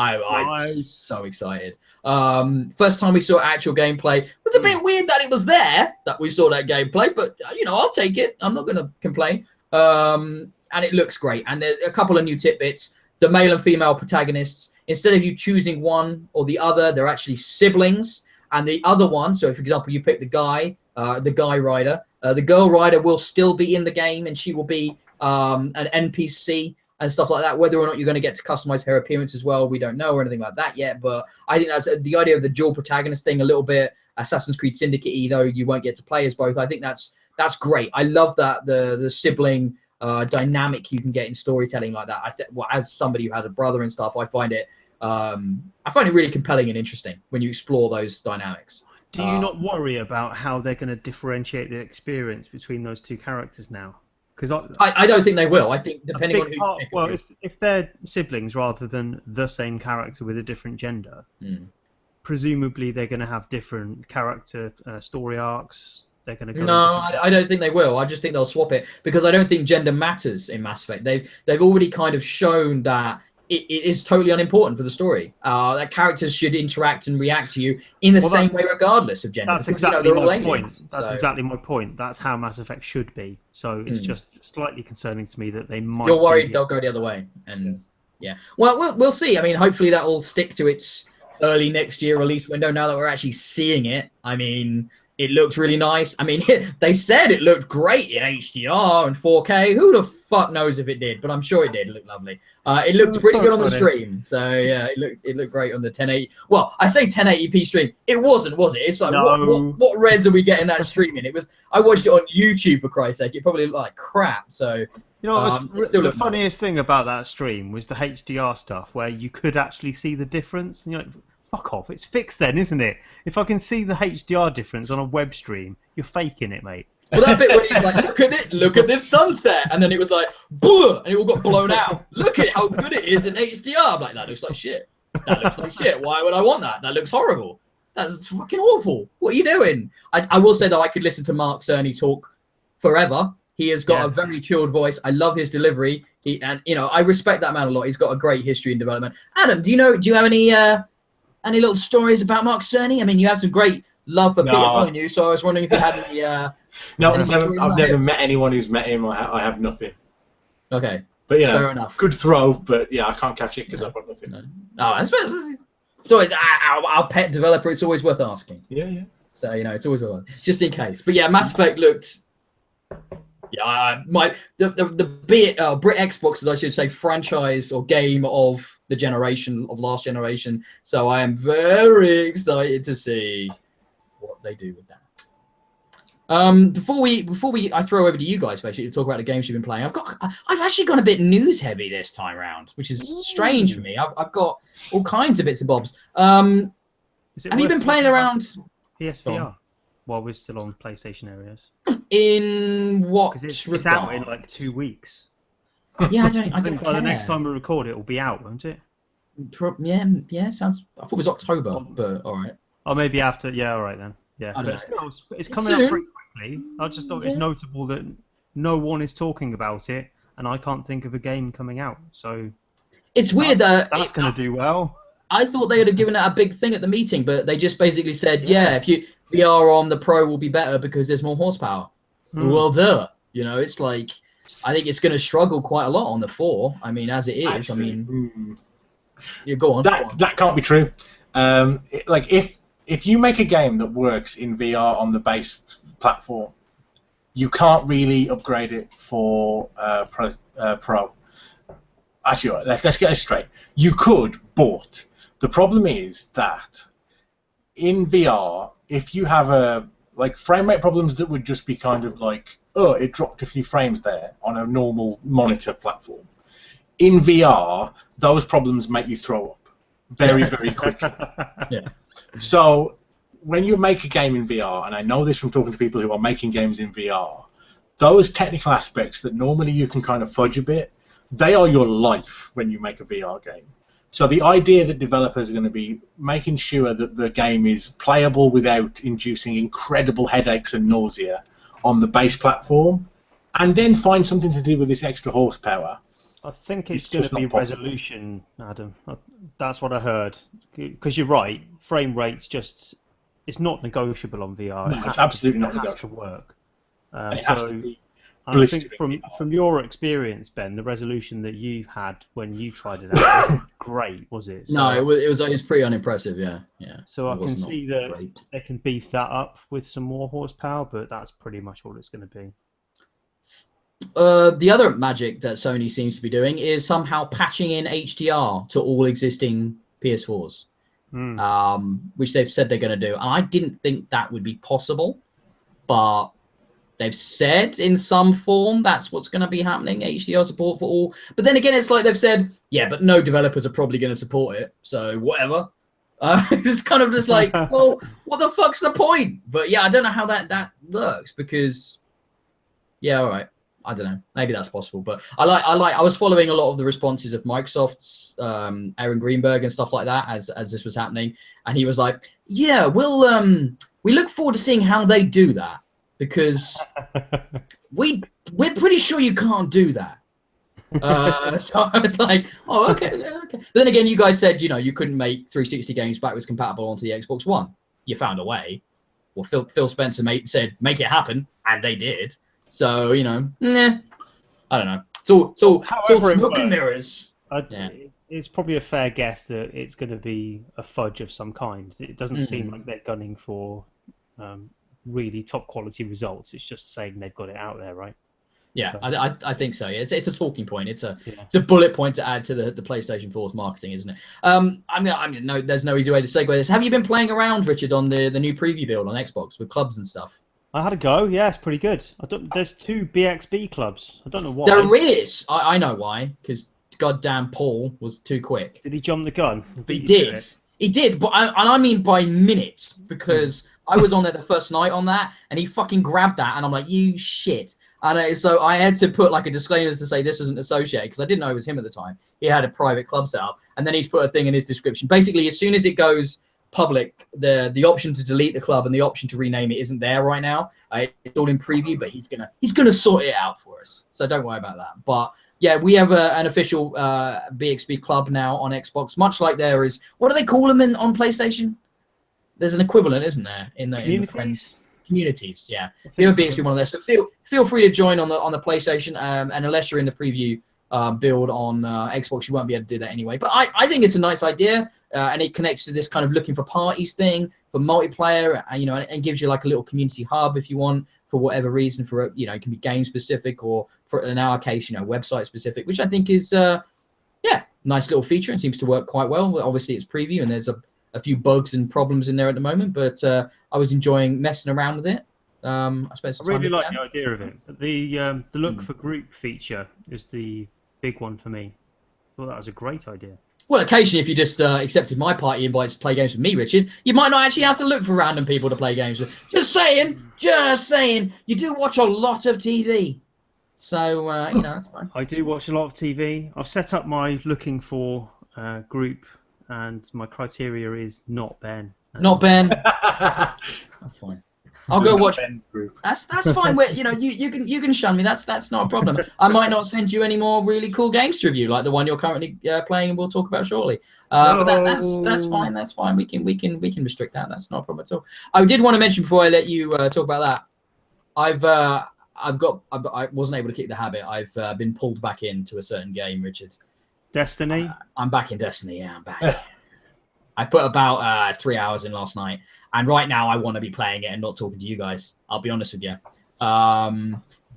I'm so excited. First time we saw actual gameplay. It was a bit weird that it was there, that we saw that gameplay, but I'll take it. I'm not going to complain. And it looks great. And there's a couple of new tidbits. The male and female protagonists, instead of you choosing one or the other, they're actually siblings. And the other one, so for example, you pick the guy rider, the girl rider will still be in the game, and she will be an NPC and stuff like that. Whether or not you're going to get to customize her appearance as well, we don't know, or anything like that yet. But I think that's the idea of the dual protagonist thing, a little bit Assassin's Creed Syndicate, though you won't get to play as both. I think that's great. I love that the sibling dynamic you can get in storytelling like that. As somebody who has a brother and stuff, I find it really compelling and interesting when you explore those dynamics. Do you not worry about how they're going to differentiate the experience between those two characters now? Because I don't think they will. I think depending on who. If they're siblings rather than the same character with a different gender, presumably they're going to have different character story arcs. They're going to go. No, I don't think they will. I just think they'll swap it because I don't think gender matters in Mass Effect. They've already kind of shown that it is totally unimportant for the story. That characters should interact and react to you in the same way, regardless of gender. That's exactly my point. That's exactly my point. That's how Mass Effect should be. So it's just slightly concerning to me that they might. You're worried they'll go the other way, and yeah. Well, we'll see. I mean, hopefully that will stick to its early next year release window. Now that we're actually seeing it, I mean, it looks really nice. I mean, they said it looked great in HDR and 4K. Who the fuck knows if it did? But I'm sure it did. It looked lovely. It looked pretty good on the stream. So yeah, it looked great on the 1080. Well, I say 1080p stream. It wasn't, was it? It's like what res are we getting that streaming? It was. I watched it on YouTube for Christ's sake. It probably looked like crap. So the funniest thing about that stream was the HDR stuff, where you could actually see the difference. And you're like, fuck off, it's fixed then, isn't it? If I can see the HDR difference on a web stream, you're faking it, mate. Well, that bit when he's like, look at this sunset, and then it was like, boo, and it all got blown out. Look at how good it is in HDR. I'm like, that looks like shit. That looks like shit. Why would I want that? That looks horrible. That's fucking awful. What are you doing? I will say that I could listen to Mark Cerny talk forever. He has got a very chilled voice. I love his delivery. And you know, I respect that man a lot. He's got a great history in development. Adam, do you have any little stories about Mark Cerny? I mean, you have some great love for Peter Molyneux, so I was wondering if you had any. No, any I've never met anyone who's met him. I have nothing. Okay, but you know, fair enough. Good throw, but yeah, I can't catch it because I've got nothing. No. Oh, so it's our pet developer. It's always worth asking. Yeah. So you know, it's always worth just in case. But yeah, Mass Effect looked. Yeah, the Brit Xbox, as I should say, franchise or game of the generation of last generation. So I am very excited to see what they do with that. Before we, I throw over to you guys basically to talk about the games you've been playing. I've actually gone a bit news heavy this time around, which is strange for me. I've got all kinds of bits and bobs. Have you been playing around PSVR? While we're still on PlayStation areas. In what? Because it's out in like 2 weeks. Yeah, I don't care. By the next time we record it will be out, won't it? Yeah, sounds. I thought it was October, but all right. Or maybe after. Yeah, all right then. Yeah, but still, it's coming up pretty quickly. I just thought it's notable that no one is talking about it, and I can't think of a game coming out. So it's weird that that's going to do well. I thought they would have given it a big thing at the meeting, but they just basically said, yeah, if you VR on the Pro will be better because there's more horsepower. Well, duh. You know, it's like, I think it's going to struggle quite a lot on the 4. I mean, as it is, actually, I mean, yeah, go on. That can't be true. Like, if you make a game that works in VR on the base platform, you can't really upgrade it for Pro. Actually, let's get this straight. You could, but the problem is that in VR, if you have frame rate problems that would just be kind of like, oh, it dropped a few frames there on a normal monitor platform. In VR, those problems make you throw up very, very quickly. Yeah. So when you make a game in VR, and I know this from talking to people who are making games in VR, those technical aspects that normally you can kind of fudge a bit, they are your life when you make a VR game. So the idea that developers are going to be making sure that the game is playable without inducing incredible headaches and nausea on the base platform, and then find something to do with this extra horsepower. I think it's going to be resolution, Adam. That's what I heard. Because you're right, frame rate's just, it's not negotiable on VR. No, it's absolutely not negotiable. It has to work. It has to be. I think from your experience, Ben, the resolution that you had when you tried it out wasn't great, was it? So, no, it was pretty unimpressive, yeah. So I can see that they can beef that up with some more horsepower, but that's pretty much all it's going to be. The other magic that Sony seems to be doing is somehow patching in HDR to all existing PS4s, which they've said they're going to do. And I didn't think that would be possible, but they've said in some form that's what's going to be happening, HDR support for all. But then again, it's like they've said, yeah, but no developers are probably going to support it, so whatever. It's kind of just like, well, what the fuck's the point? But yeah, I don't know how that works because, yeah, all right. I don't know. Maybe that's possible, but I was following a lot of the responses of Microsoft's Aaron Greenberg and stuff like that as this was happening, and he was like, "Yeah, we look forward to seeing how they do that because we're pretty sure you can't do that." So I was like, "Oh, okay." But then again, you guys said you couldn't make 360 games backwards compatible onto the Xbox One. You found a way. Well, Phil Spencer said make it happen, and they did. So, I don't know. So smoke and mirrors. It's probably a fair guess that it's going to be a fudge of some kind. It doesn't seem like they're gunning for really top quality results. It's just saying they've got it out there, right? Yeah, so. I think so. Yeah, it's a talking point. It's a bullet point to add to the PlayStation 4's marketing, isn't it? No, there's no easy way to segue this. Have you been playing around, Richard, on the new preview build on Xbox with clubs and stuff? I had a go. Yeah, it's pretty good. There's 2 Bxb'S clubs. I don't know why. There is. I know why. Because goddamn Paul was too quick. Did he jump the gun? He did. He did. But I mean by minutes because I was on there the first night on that, and he fucking grabbed that, and I'm like, you shit. And so I had to put like a disclaimer to say this isn't associated because I didn't know it was him at the time. He had a private club set up, and then he's put a thing in his description. Basically, as soon as it goes public, the option to delete the club and the option to rename it isn't there right now. It's all in preview, but he's gonna sort it out for us. So don't worry about that. But yeah, we have an official Bxb club now on Xbox, much like there is. What do they call them on PlayStation? There's an equivalent, isn't there? In the friends communities. Yeah, we have a Bxb one of there. So feel free to join on the PlayStation. And unless you're in the preview build on Xbox, you won't be able to do that anyway. But I think it's a nice idea, and it connects to this kind of looking for parties thing for multiplayer, and gives you like a little community hub if you want, for whatever reason, for it can be game specific, or for in our case, website specific, which I think is nice little feature and seems to work quite well. Obviously, it's preview and there's a few bugs and problems in there at the moment, but I was enjoying messing around with it. I really like the idea of it. The look for group feature is the big one for me. I thought that was a great idea. Well, occasionally, if you just accepted my party invites to play games with me, Richard, you might not actually have to look for random people to play games with. Just saying. You do watch a lot of TV. So, that's fine. I do watch a lot of TV. I've set up my looking for group, and my criteria is not Ben. Not Ben. That's fine. I'll go watch. Ben's group. That's fine. You can shun me. That's not a problem. I might not send you any more really cool games to review, like the one you're currently playing, and we'll talk about shortly. But that's fine. That's fine. We can restrict that. That's not a problem at all. I did want to mention before I let you talk about that. I wasn't able to keep the habit. I've been pulled back into a certain game, Richard. Destiny. I'm back in Destiny. Yeah, I'm back. I put about 3 hours in last night, and right now I want to be playing it and not talking to you guys. I'll be honest with you. Do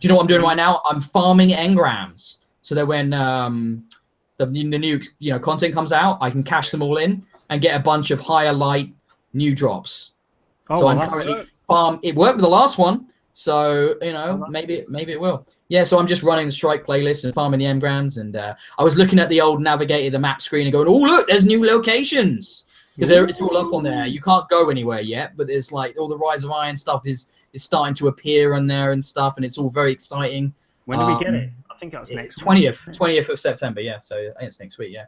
you know what I'm doing right now? I'm farming engrams, so that when the new content comes out, I can cash them all in and get a bunch of higher light new drops. So I'm currently It worked with the last one, so maybe it will. Yeah, so I'm just running the strike playlist and farming the engrams, and I was looking at the old navigator, the map screen, and going, "Oh look, there's new locations." Because it's all up on there. You can't go anywhere yet, but there's like all the Rise of Iron stuff is starting to appear on there and stuff, and it's all very exciting. When do we get it? I think that's next 20th of September. Yeah, so I think it's next week. Yeah.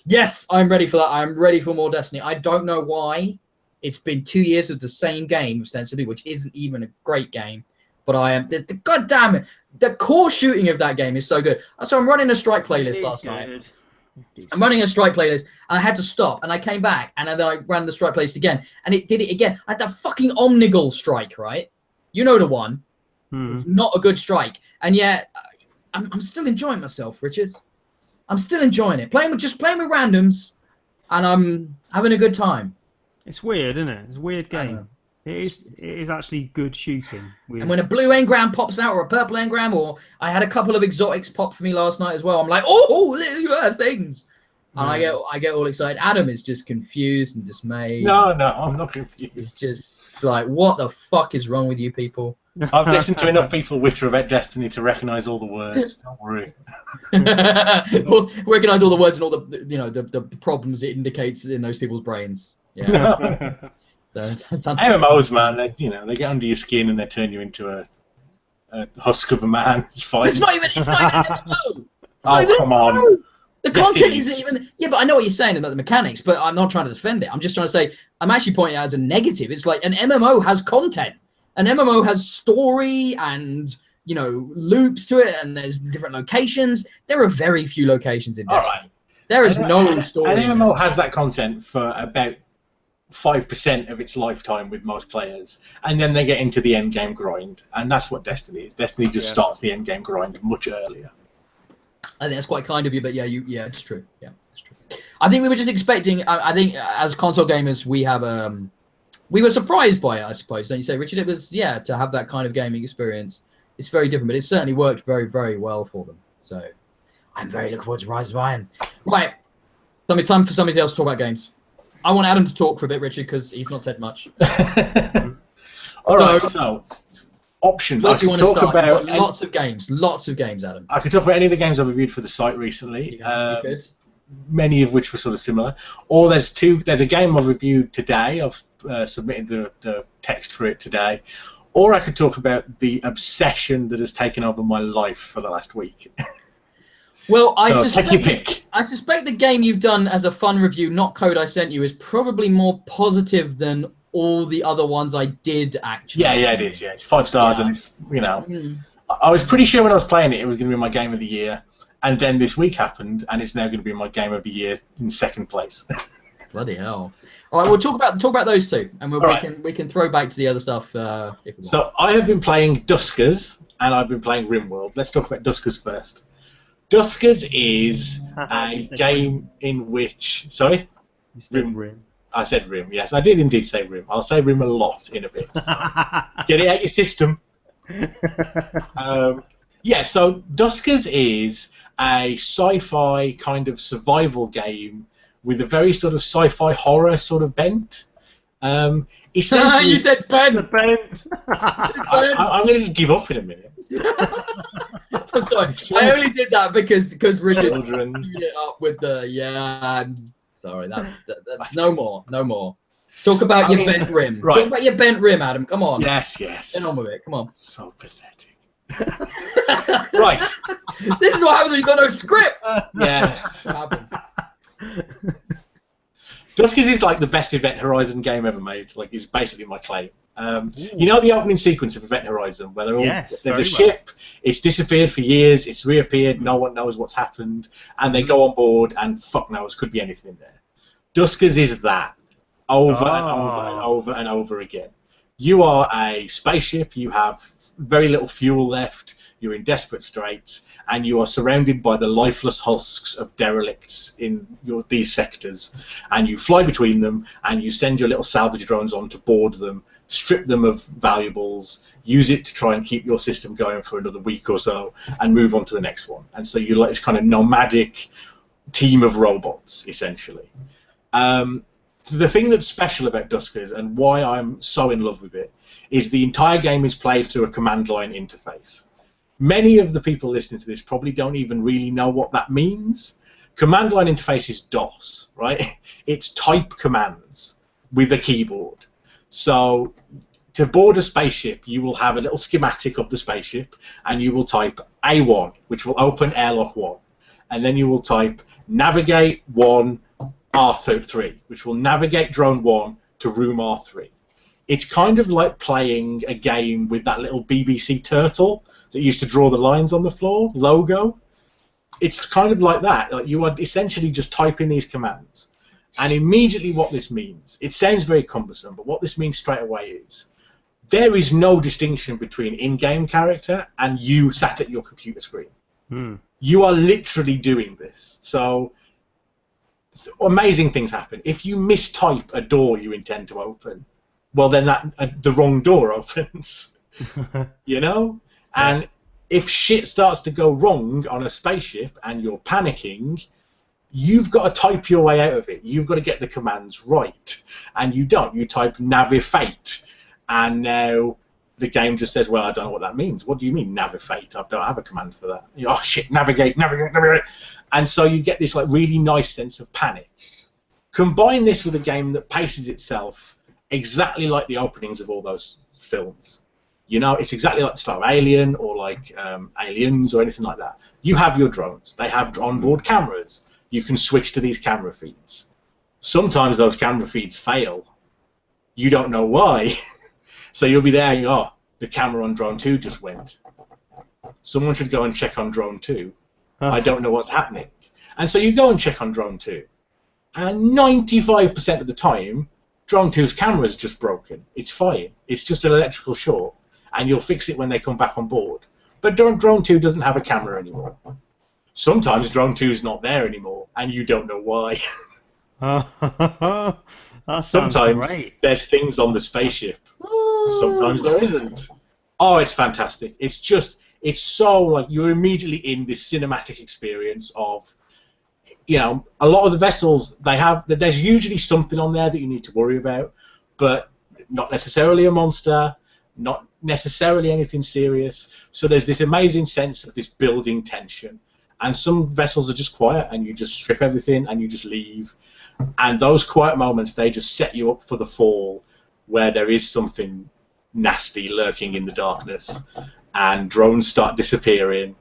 Yes, I'm ready for that. I'm ready for more Destiny. I don't know why. It's been 2 years of the same game, ostensibly, which isn't even a great game. But I am. God damn it! The core shooting of that game is so good. So I'm running a strike playlist last night. I'm running a strike playlist, and I had to stop, and I came back, and then I ran the strike playlist again, and it did it again. I had that fucking Omnigul strike, right? You know the one. It's not a good strike, and yet I'm still enjoying myself, Richard. I'm still enjoying it. Playing with randoms, and I'm having a good time. It's weird, isn't it? It's a weird game. It is actually good shooting. And when a blue engram pops out, or a purple engram, or I had a couple of exotics pop for me last night as well. I'm like, oh, you have things. And I get all excited. Adam is just confused and dismayed. No, I'm not confused. It's just like, what the fuck is wrong with you people? I've listened to enough people witter about Destiny to recognise all the words. Don't worry. Well, recognise all the words and all the problems it indicates in those people's brains. Yeah. So that's MMOs, man. They get under your skin and they turn you into a husk of a man. It's fine. It's not even an MMO. Oh, come on. The content isn't even. Yeah, but I know what you're saying about the mechanics, but I'm not trying to defend it. I'm just trying to say I'm actually pointing out as a negative. It's like an MMO has content. An MMO has story and loops to it, and there's different locations. There are very few locations in Destiny. Right. There is no story. An MMO has that content for about 5% of its lifetime with most players, and then they get into the end game grind, and that's what Destiny is. Destiny just starts the end game grind much earlier. I think that's quite kind of you, but it's true. Yeah, it's true. I think we were just expecting. I think as console gamers, we were surprised by it. I suppose, don't you say, Richard? It was to have that kind of gaming experience. It's very different, but it certainly worked very, very well for them. So I'm very looking forward to Rise of Iron. Right, time for somebody else to talk about games. I want Adam to talk for a bit, Richard, because he's not said much. All right, so options. I can talk about lots of games, Adam. I could talk about any of the games I've reviewed for the site recently. You could. Many of which were sort of similar. Or there's a game I've reviewed today. I've submitted the text for it today. Or I could talk about the obsession that has taken over my life for the last week. Well, I So take your pick. I suspect the game you've done as a fun review, not code I sent you, is probably more positive than all the other ones I did actually. Yeah, it is. Yeah, it's 5 stars, Yeah. and it's I was pretty sure when I was playing it, it was going to be my game of the year, and then this week happened, and it's now going to be my game of the year in 2nd place. Bloody hell! All right, we'll talk about those two, and we can throw back to the other stuff if we want. So I have been playing Duskers, and I've been playing RimWorld. Let's talk about Duskers first. Duskers is a game in which... Sorry? You said Rim. I said Rim, yes. I did indeed say Rim. I'll say Rim a lot in a bit. So get it out your system. So Duskers is a sci-fi kind of survival game with a very sort of sci-fi horror sort of bent. You said bent! Bent. I'm going to just give up in a minute. I'm sorry. I only did that because Richard Children. queued it up with the I'm sorry. That no more. Talk about your bent rim. Right. Talk about your bent rim, Adam. Come on. Yes. Get on with it. Come on. So pathetic. Right. This is what happens when you've got no script. Yes. What happens? Duskers is like the best Event Horizon game ever made. Like, it's basically my claim. You know the opening sequence of Event Horizon, where there's a ship, it's disappeared for years, it's reappeared, no one knows what's happened, and they go on board, and fuck knows, could be anything in there. Duskers is that, over and over and over and over again. You are a spaceship, you have very little fuel left, you're in desperate straits, and you are surrounded by the lifeless husks of derelicts in these sectors, and you fly between them, and you send your little salvage drones on to board them, strip them of valuables, use it to try and keep your system going for another week or so, and move on to the next one. And so you're like this kind of nomadic team of robots, essentially. The thing that's special about Duskers, and why I'm so in love with it, is the entire game is played through a command line interface. Many of the people listening to this probably don't even really know what that means. Command line interface is DOS, right? It's type commands with a keyboard. So to board a spaceship, you will have a little schematic of the spaceship, and you will type A1, which will open airlock 1. And then you will type navigate 1 R3, which will navigate drone 1 to room R3. It's kind of like playing a game with that little BBC turtle that used to draw the lines on the floor logo. It's kind of like that. Like, you are essentially just typing these commands. And immediately what this means, it sounds very cumbersome, but what this means straight away is there is no distinction between in-game character and you sat at your computer screen. You are literally doing this. So amazing things happen. If you mistype a door you intend to open, well, then the wrong door opens. You know? And if shit starts to go wrong on a spaceship and you're panicking, you've got to type your way out of it. You've got to get the commands right. And you don't. You type navifate. And now the game just says, well, I don't know what that means. What do you mean, navifate? I don't have a command for that. Oh, shit, navigate. And so you get this like really nice sense of panic. Combine this with a game that paces itself exactly like the openings of all those films. You know, it's exactly like the style of Alien or like Aliens or anything like that. You have your drones. They have onboard cameras. You can switch to these camera feeds. Sometimes those camera feeds fail. You don't know why. So you'll be there and the camera on drone 2 just went. Someone should go and check on drone 2. I don't know what's happening. And so you go and check on drone 2. And 95% of the time, drone 2's camera is just broken. It's fine. It's just an electrical short. And you'll fix it when they come back on board. But drone 2 doesn't have a camera anymore. Sometimes drone 2's not there anymore, and you don't know why. Sometimes great. There's things on the spaceship. Sometimes there isn't. Oh, it's fantastic. It's so, like, you're immediately in this cinematic experience of, you know, a lot of the vessels, there's usually something on there that you need to worry about, but not necessarily a monster, not necessarily anything serious. So there's this amazing sense of this building tension. And some vessels are just quiet, and you just strip everything and you just leave. And those quiet moments, they just set you up for the fall, where there is something nasty lurking in the darkness, and drones start disappearing,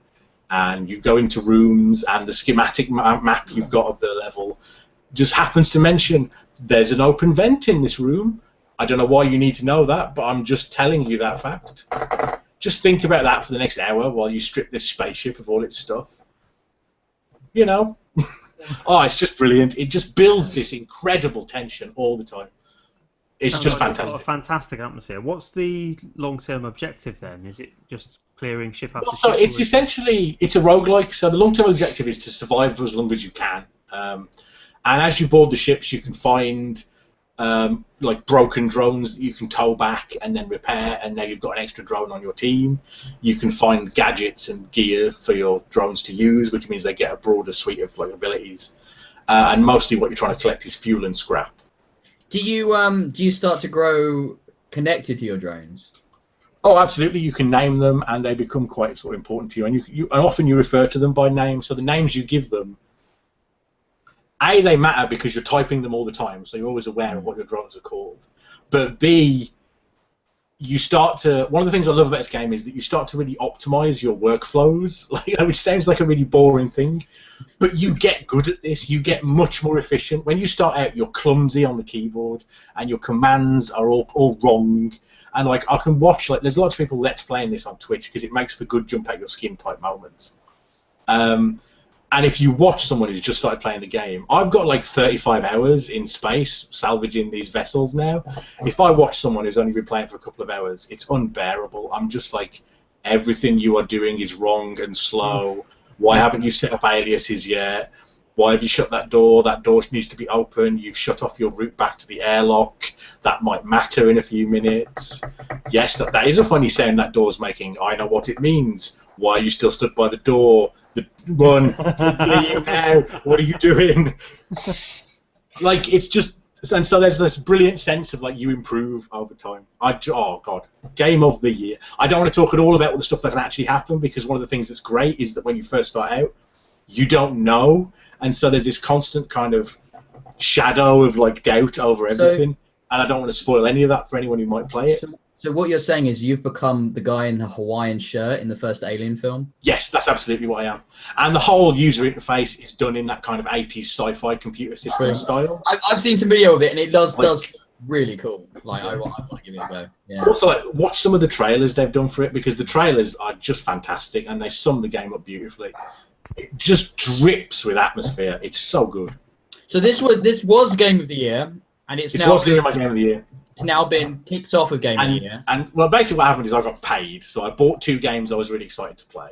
and you go into rooms, and the schematic map you've got of the level just happens to mention there's an open vent in this room. I don't know why you need to know that, but I'm just telling you that fact. Just think about that for the next hour while you strip this spaceship of all its stuff. You know? Oh, it's just brilliant. It just builds this incredible tension all the time. It's Sounds just like it's fantastic. got a fantastic atmosphere. What's the long-term objective then? Is it just clearing ship after Well, so ship? it's essentially, it's a roguelike, so the long-term objective is to survive for as long as you can. And as you board the ships, you can find like broken drones that you can tow back and then repair, and now you've got an extra drone on your team. You can find gadgets and gear for your drones to use, which means they get a broader suite of like abilities. And mostly what you're trying to collect is fuel and scrap. Do you start to grow connected to your drones? Oh, absolutely. You can name them, and they become quite sort of important to you. And and often you refer to them by name. So the names you give them, A, they matter because you're typing them all the time, so you're always aware of what your drones are called. But B, you start to. One of the things I love about this game is that you start to really optimize your workflows, which sounds like a really boring thing, but you get good at this. You get much more efficient. When you start out, you're clumsy on the keyboard, and your commands are all wrong. And like I can watch, like there's lots of people let's playing this on Twitch because it makes for good jump out your skin type moments. And if you watch someone who's just started playing the game, I've got like 35 hours in space salvaging these vessels now. If I watch someone who's only been playing for a couple of hours, it's unbearable. I'm just like, everything you are doing is wrong and slow. Why haven't you set up aliases yet? Why have you shut that door? That door needs to be open. You've shut off your route back to the airlock. That might matter in a few minutes. Yes, that is a funny sound that door's making. I know what it means. Why are you still stood by the door? Run! Leave now! What are you doing? Like, it's just... And so there's this brilliant sense of, like, you improve over time. Oh, God. Game of the year. I don't want to talk at all about all the stuff that can actually happen, because one of the things that's great is that when you first start out, you don't know. And so there's this constant kind of shadow of, like, doubt over everything. And I don't want to spoil any of that for anyone who might play it. So what you're saying is you've become the guy in the Hawaiian shirt in the first Alien film? Yes, that's absolutely what I am. And the whole user interface is done in that kind of 80s sci-fi computer system style. I've seen some video of it, and it does really cool. Like, I want to give it a go. Yeah. Also, like, watch some of the trailers they've done for it, because the trailers are just fantastic, and they sum the game up beautifully. It just drips with atmosphere. It's so good. So this was Game of the Year, and it's now... was going to be my Game of the Year. It's now been kicked off with Game of the Year. And well, basically what happened is I got paid, so I bought 2 games I was really excited to play.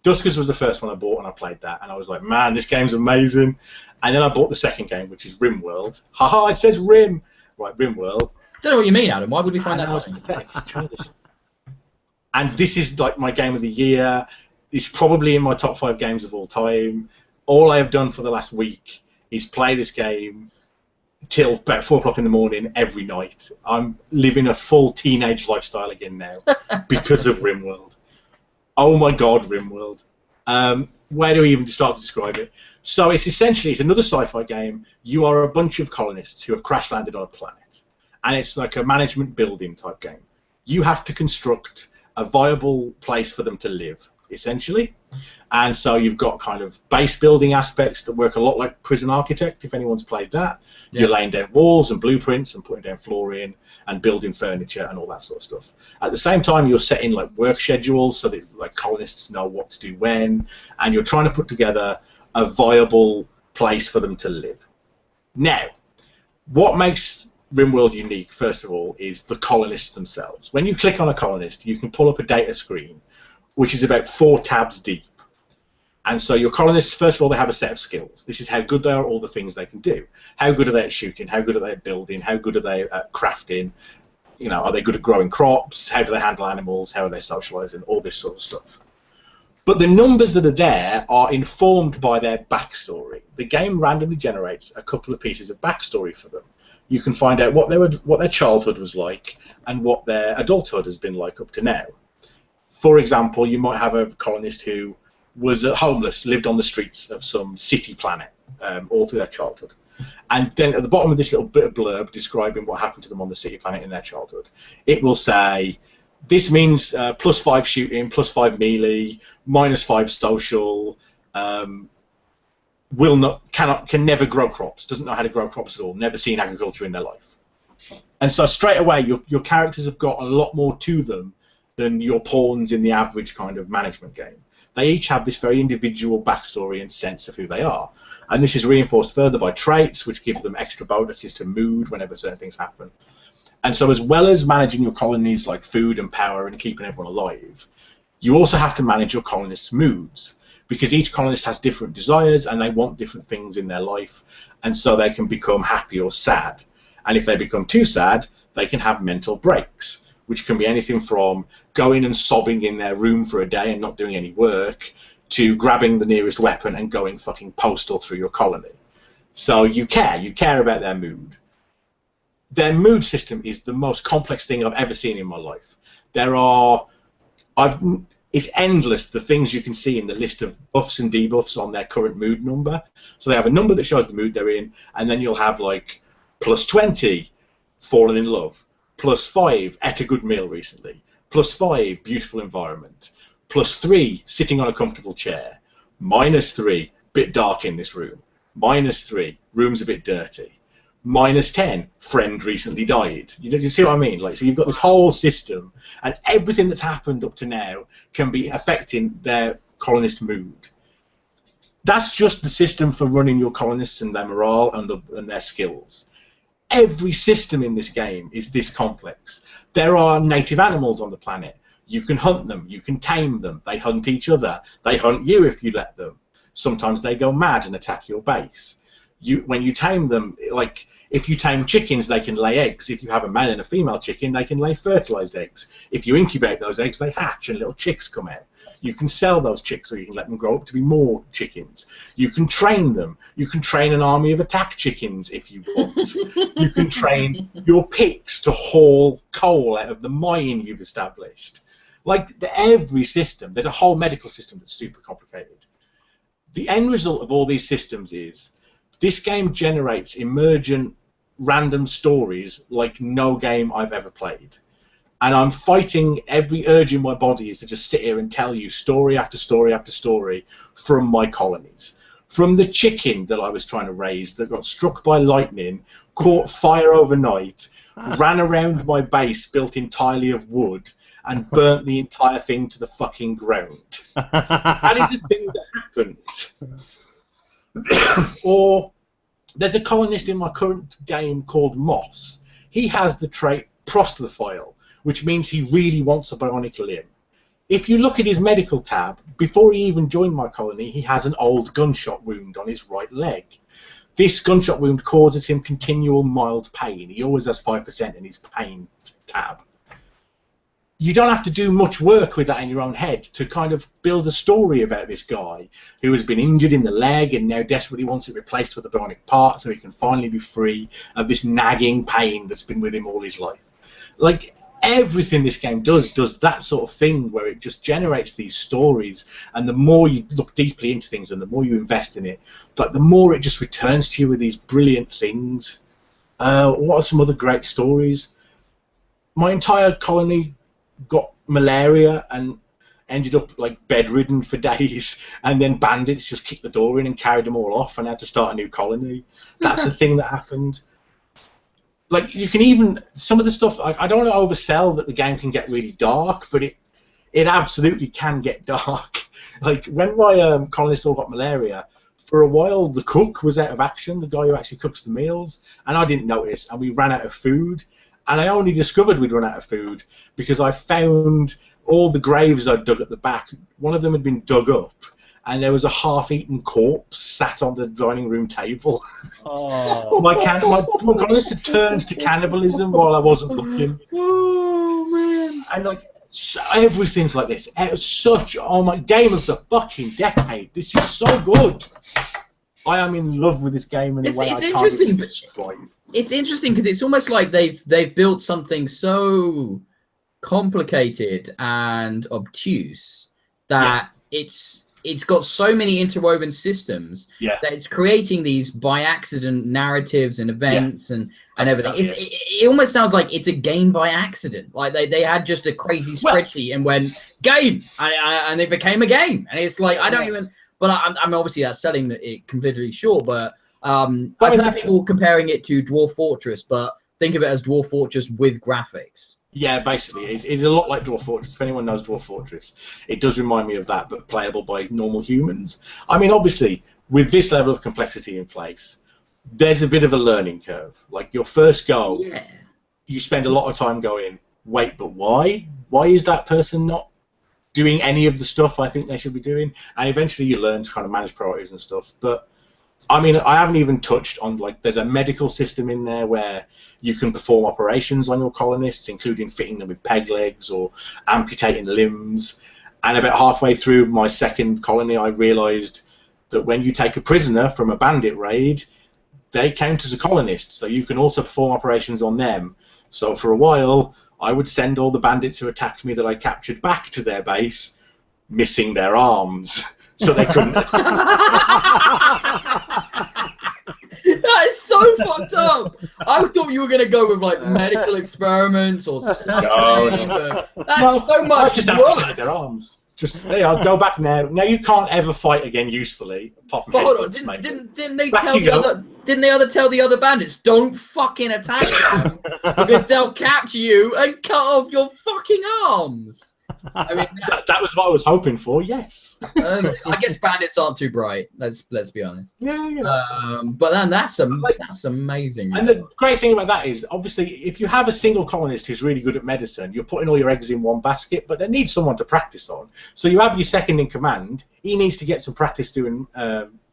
Duskers was the first one I bought, and I played that, and I was like, man, this game's amazing. And then I bought the second game, which is RimWorld. Haha, it says Rim. Right, RimWorld. I don't know what you mean, Adam. Why would we find that funny? Pathetic. It's childish. And this is like my Game of the Year. It's probably in my top 5 games of all time. All I have done for the last week is play this game till about 4 o'clock in the morning every night. I'm living a full teenage lifestyle again now because of RimWorld. Oh my God, RimWorld. Where do we even start to describe it? So it's another sci-fi game. You are a bunch of colonists who have crash landed on a planet, and it's like a management building type game. You have to construct a viable place for them to live, essentially. And so you've got kind of base building aspects that work a lot like Prison Architect, if anyone's played that. Yeah. You're laying down walls and blueprints and putting down flooring and building furniture and all that sort of stuff. At the same time, you're setting like work schedules so that like colonists know what to do when, and you're trying to put together a viable place for them to live. Now, what makes RimWorld unique, first of all, is the colonists themselves. When you click on a colonist, you can pull up a data screen which is about 4 tabs deep. And so your colonists, first of all, they have a set of skills. This is how good they are, all the things they can do. How good are they at shooting? How good are they at building? How good are they at crafting? You know, are they good at growing crops? How do they handle animals? How are they socializing? All this sort of stuff. But the numbers that are there are informed by their backstory. The game randomly generates a couple of pieces of backstory for them. You can find out what their childhood was like and what their adulthood has been like up to now. For example, you might have a colonist who was homeless, lived on the streets of some city planet all through their childhood. And then at the bottom of this little bit of blurb describing what happened to them on the city planet in their childhood, it will say this means +5 shooting, +5 melee, -5 social. Can never grow crops. Doesn't know how to grow crops at all. Never seen agriculture in their life. And so straight away, your characters have got a lot more to them than your pawns in the average kind of management game. They each have this very individual backstory and sense of who they are. And this is reinforced further by traits, which give them extra bonuses to mood whenever certain things happen. And so as well as managing your colonies like food and power and keeping everyone alive, you also have to manage your colonists' moods, because each colonist has different desires and they want different things in their life, and so they can become happy or sad. And if they become too sad, they can have mental breaks, which can be anything from going and sobbing in their room for a day and not doing any work, to grabbing the nearest weapon and going fucking postal through your colony. So you care about their mood. Their mood system is the most complex thing I've ever seen in my life. It's endless, the things you can see in the list of buffs and debuffs on their current mood number. So they have a number that shows the mood they're in, and then you'll have like +20, fallen in love, +5, ate a good meal recently, +5, beautiful environment, +3, sitting on a comfortable chair, -3, bit dark in this room, -3, room's a bit dirty, -10, friend recently died. You see what I mean? Like, so you've got this whole system, and everything that's happened up to now can be affecting their colonist mood. That's just the system for running your colonists and their morale and their skills. Every system in this game is this complex. There are native animals on the planet. You can hunt them, you can tame them, they hunt each other, they hunt you if you let them. Sometimes they go mad and attack your base. When you tame them, like, if you tame chickens, they can lay eggs. If you have a male and a female chicken, they can lay fertilized eggs. If you incubate those eggs, they hatch and little chicks come out. You can sell those chicks, or you can let them grow up to be more chickens. You can train them. You can train an army of attack chickens if you want. You can train your picks to haul coal out of the mine you've established. Like, every system, there's a whole medical system that's super complicated. The end result of all these systems is this game generates emergent random stories like no game I've ever played. And I'm fighting, every urge in my body is to just sit here and tell you story after story after story from my colonies. From the chicken that I was trying to raise that got struck by lightning, caught fire overnight, ran around my base built entirely of wood, and burnt the entire thing to the fucking ground. That is a thing that happens. Or there's a colonist in my current game called Moss. He has the trait prostherophile, which means he really wants a bionic limb. If you look at his medical tab, before he even joined my colony, he has an old gunshot wound on his right leg. This gunshot wound causes him continual mild pain. He always has 5% in his pain tab. You don't have to do much work with that in your own head to kind of build a story about this guy who has been injured in the leg and now desperately wants it replaced with a bionic part so he can finally be free of this nagging pain that's been with him all his life. Like, everything this game does that sort of thing where it just generates these stories, and the more you look deeply into things and the more you invest in it, but the more it just returns to you with these brilliant things. What are some other great stories? My entire colony got malaria and ended up like bedridden for days, and then bandits just kicked the door in and carried them all off, and had to start a new colony. That's a thing that happened. Like, you can even, some of the stuff, I don't want to oversell that the game can get really dark, but it absolutely can get dark. Like, when my colonists all got malaria, for a while the cook was out of action, the guy who actually cooks the meals, and I didn't notice, and we ran out of food. And I only discovered we'd run out of food because I found all the graves I'd dug at the back. One of them had been dug up, and there was a half-eaten corpse sat on the dining room table. Oh. my colonists had turned to cannibalism while I wasn't looking. Oh, man. And, like, everything's like this. It was such, my game of the fucking decade. This is so good. I am in love with this game in a way I can't even describe. It's interesting because it's almost like they've built something so complicated and obtuse that it's it's got so many interwoven systems that it's creating these by accident narratives and events and everything. Exactly it almost sounds like it's a game by accident. Like they had just a crazy spreadsheet and went game and it became a game. And it's like I don't even. But I'm obviously that's selling it completely short. But I've heard people comparing it to Dwarf Fortress, but think of it as Dwarf Fortress with graphics. Yeah, basically, it's a lot like Dwarf Fortress. If anyone knows Dwarf Fortress, it does remind me of that, but playable by normal humans. I mean, obviously, with this level of complexity in place, there's a bit of a learning curve. Like your first go, you spend a lot of time going, wait, but why? Why is that person not doing any of the stuff I think they should be doing? And eventually you learn to kind of manage priorities and stuff. But I mean, I haven't even touched on, like, there's a medical system in there where you can perform operations on your colonists, including fitting them with peg legs or amputating limbs. And about halfway through my second colony, I realised that when you take a prisoner from a bandit raid, they count as a colonist, so you can also perform operations on them. So for a while, I would send all the bandits who attacked me that I captured back to their base, missing their arms. So they couldn't attack. That is so fucked up. I thought you were going to go with like medical experiments or something. No. That's so much just worse. Their arms. Just I'll go back now. Now you can't ever fight again usefully. Apart from but hold on, headbutts, didn't they tell the other bandits don't fucking attack them because they'll capture you and cut off your fucking arms? I mean, that was what I was hoping for. Yes. I guess bandits aren't too bright. Let's be honest. Yeah. But then that's amazing. And the great thing about that is, obviously, if you have a single colonist who's really good at medicine, you're putting all your eggs in one basket. But they need someone to practice on. So you have your second in command. He needs to get some practice doing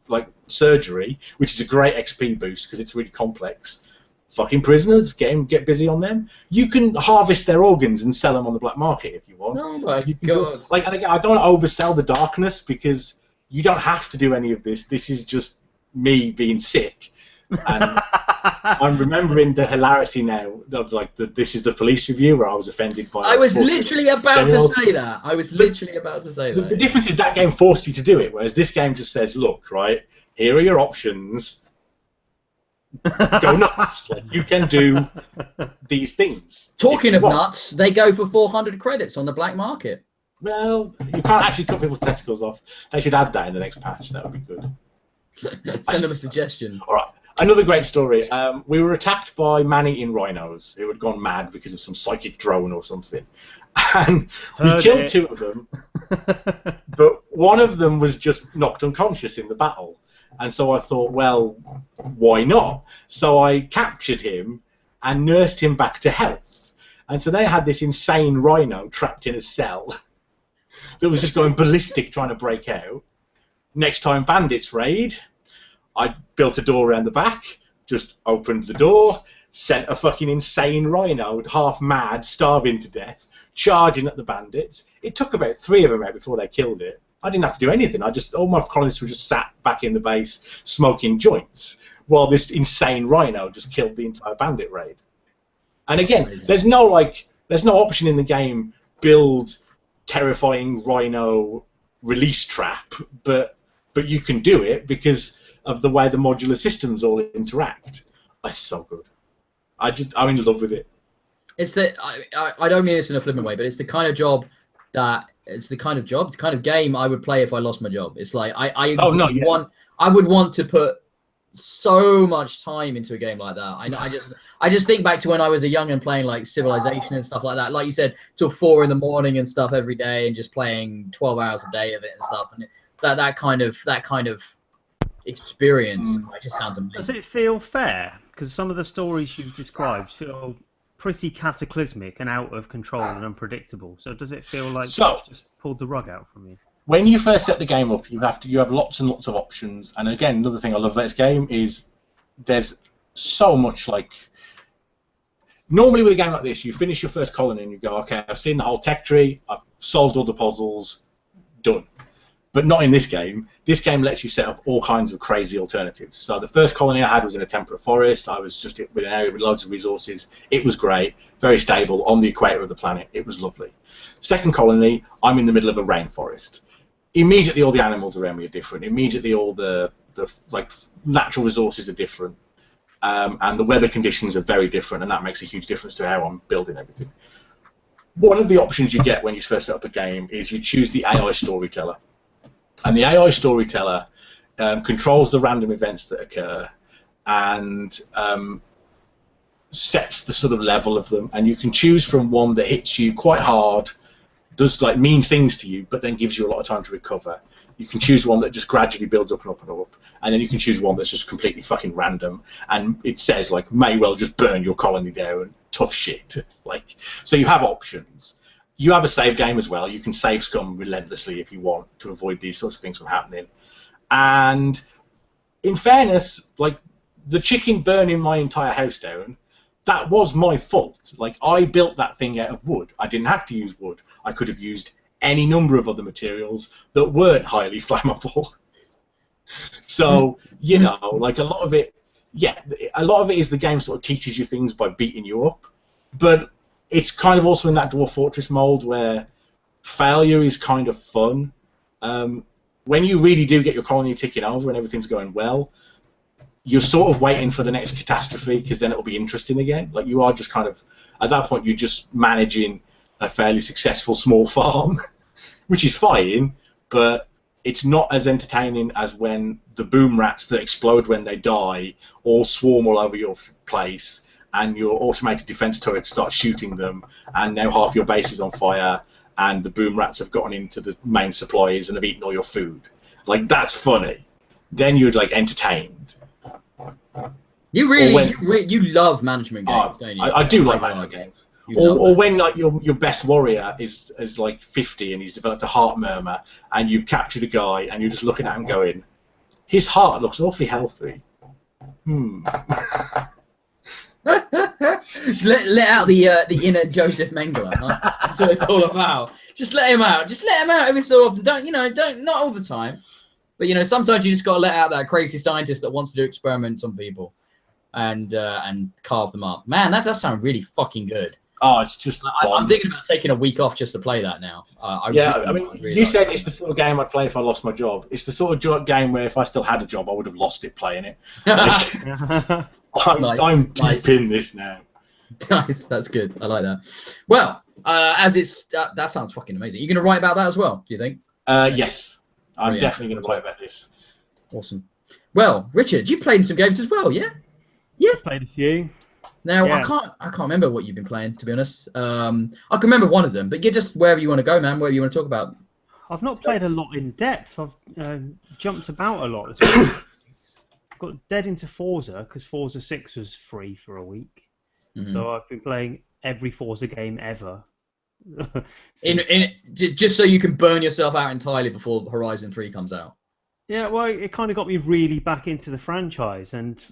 like surgery, which is a great XP boost because it's really complex. Fucking prisoners, get busy on them. You can harvest their organs and sell them on the black market if you want. Oh my god! And again, I don't want to oversell the darkness because you don't have to do any of this. This is just me being sick, and I'm remembering the hilarity now of like this is the police review where I was offended by. I was literally about to say that. The difference is that game forced you to do it, whereas this game just says, "Look, right, here are your options. Go nuts! Like, you can do these things." Talking of nuts, they go for 400 credits on the black market. Well, you can't actually cut people's testicles off. They should add that in the next patch. That would be good. Send them a suggestion. All right. Another great story. We were attacked by man-eating rhinos who had gone mad because of some psychic drone or something. And we killed 2 of them, but one of them was just knocked unconscious in the battle. And so I thought, well, why not? So I captured him and nursed him back to health. And so they had this insane rhino trapped in a cell that was just going ballistic trying to break out. Next time bandits raid, I built a door around the back, just opened the door, sent a fucking insane rhino, half mad, starving to death, charging at the bandits. It took about 3 of them out before they killed it. I didn't have to do anything. All my colonists were just sat back in the base smoking joints while this insane rhino just killed the entire bandit raid. And again, there's no option in the game build terrifying rhino release trap, but you can do it because of the way the modular systems all interact. It's so good. I'm in love with it. It's I don't mean this in a flippant way, but it's the kind of job that. It's the kind of game I would play if I lost my job. It's like I would want to put so much time into a game like that. I just think back to when I was a young and playing like Civilization and stuff like that. Like you said, till 4 in the morning and stuff every day, and just playing 12 hours a day of it and stuff. And that kind of experience, it just sounds amazing. Does it feel fair? Because some of the stories you've described feel pretty cataclysmic and out of control and unpredictable. So does it feel like it's just pulled the rug out from you? When you first set the game up, you have lots and lots of options. And again, another thing I love about this game is there's so much like. Normally with a game like this, you finish your first colony and you go, okay, I've seen the whole tech tree, I've solved all the puzzles, done. But not in this game. This game lets you set up all kinds of crazy alternatives. So the first colony I had was in a temperate forest. I was just with an area with loads of resources. It was great, very stable, on the equator of the planet. It was lovely. Second colony, I'm in the middle of a rainforest. immediately all the animals around me are different. Immediately all the like natural resources are different, and the weather conditions are very different, and that makes a huge difference to how I'm building everything. One of the options you get when you first set up a game is you choose the AI storyteller, and the AI storyteller controls the random events that occur and sets the sort of level of them, and you can choose from one that hits you quite hard, does like mean things to you, but then gives you a lot of time to recover. You can choose one that just gradually builds up and up and up, and then you can choose one that's just completely fucking random, and it says like may well just burn your colony down, tough shit. Like, so you have options. You have a save game as well. You can save scum relentlessly if you want to avoid these sorts of things from happening. And in fairness, like the chicken burning my entire house down, that was my fault. Like, I built that thing out of wood. I didn't have to use wood. I could have used any number of other materials that weren't highly flammable. So, you know, like a lot of it, yeah, a lot of it is the game sort of teaches you things by beating you up. But it's kind of also in that Dwarf Fortress mold where failure is kind of fun. When you really do get your colony ticking over and everything's going well, you're sort of waiting for the next catastrophe because then it'll be interesting again. Like, you are just kind of, at that point, you're just managing a fairly successful small farm, which is fine, but it's not as entertaining as when the boom rats that explode when they die all swarm all over your place and your automated defense turrets start shooting them, and now half your base is on fire and the boom rats have gotten into the main supplies and have eaten all your food. Like, that's funny. Then you're like entertained. You really, you love management games, don't you? I do like management games. Or when like your best warrior is like 50 and he's developed a heart murmur, and you've captured a guy and you're just looking at him going, his heart looks awfully healthy. let out the inner Joseph Mengele, huh? That's what it's all about. Just let him out. Just let him out every so often. Don't not all the time. But, you know, sometimes you just got to let out that crazy scientist that wants to do experiments on people and carve them up. Man, that does sound really fucking good. Oh, it's just I'm thinking about taking a week off just to play that now. You said it's the sort of game I'd play if I lost my job. It's the sort of game where if I still had a job, I would have lost it playing it. Like, I'm deep in this now. Nice, that's good. I like that. Well, that sounds fucking amazing. You're going to write about that as well, do you think? Yes. I'm definitely going to write about this. Awesome. Well, Richard, you've played some games as well, yeah? Yeah. I've played a few. Now, yeah. I can't remember what you've been playing, to be honest. I can remember one of them, but you're just wherever you want to go, man, wherever you want to talk about. I've not played a lot in depth. I've jumped about a lot. I've got dead into Forza, because Forza 6 was free for a week. So I've been playing every Forza game ever. Just so you can burn yourself out entirely before Horizon 3 comes out. Yeah, well, it kind of got me really back into the franchise, and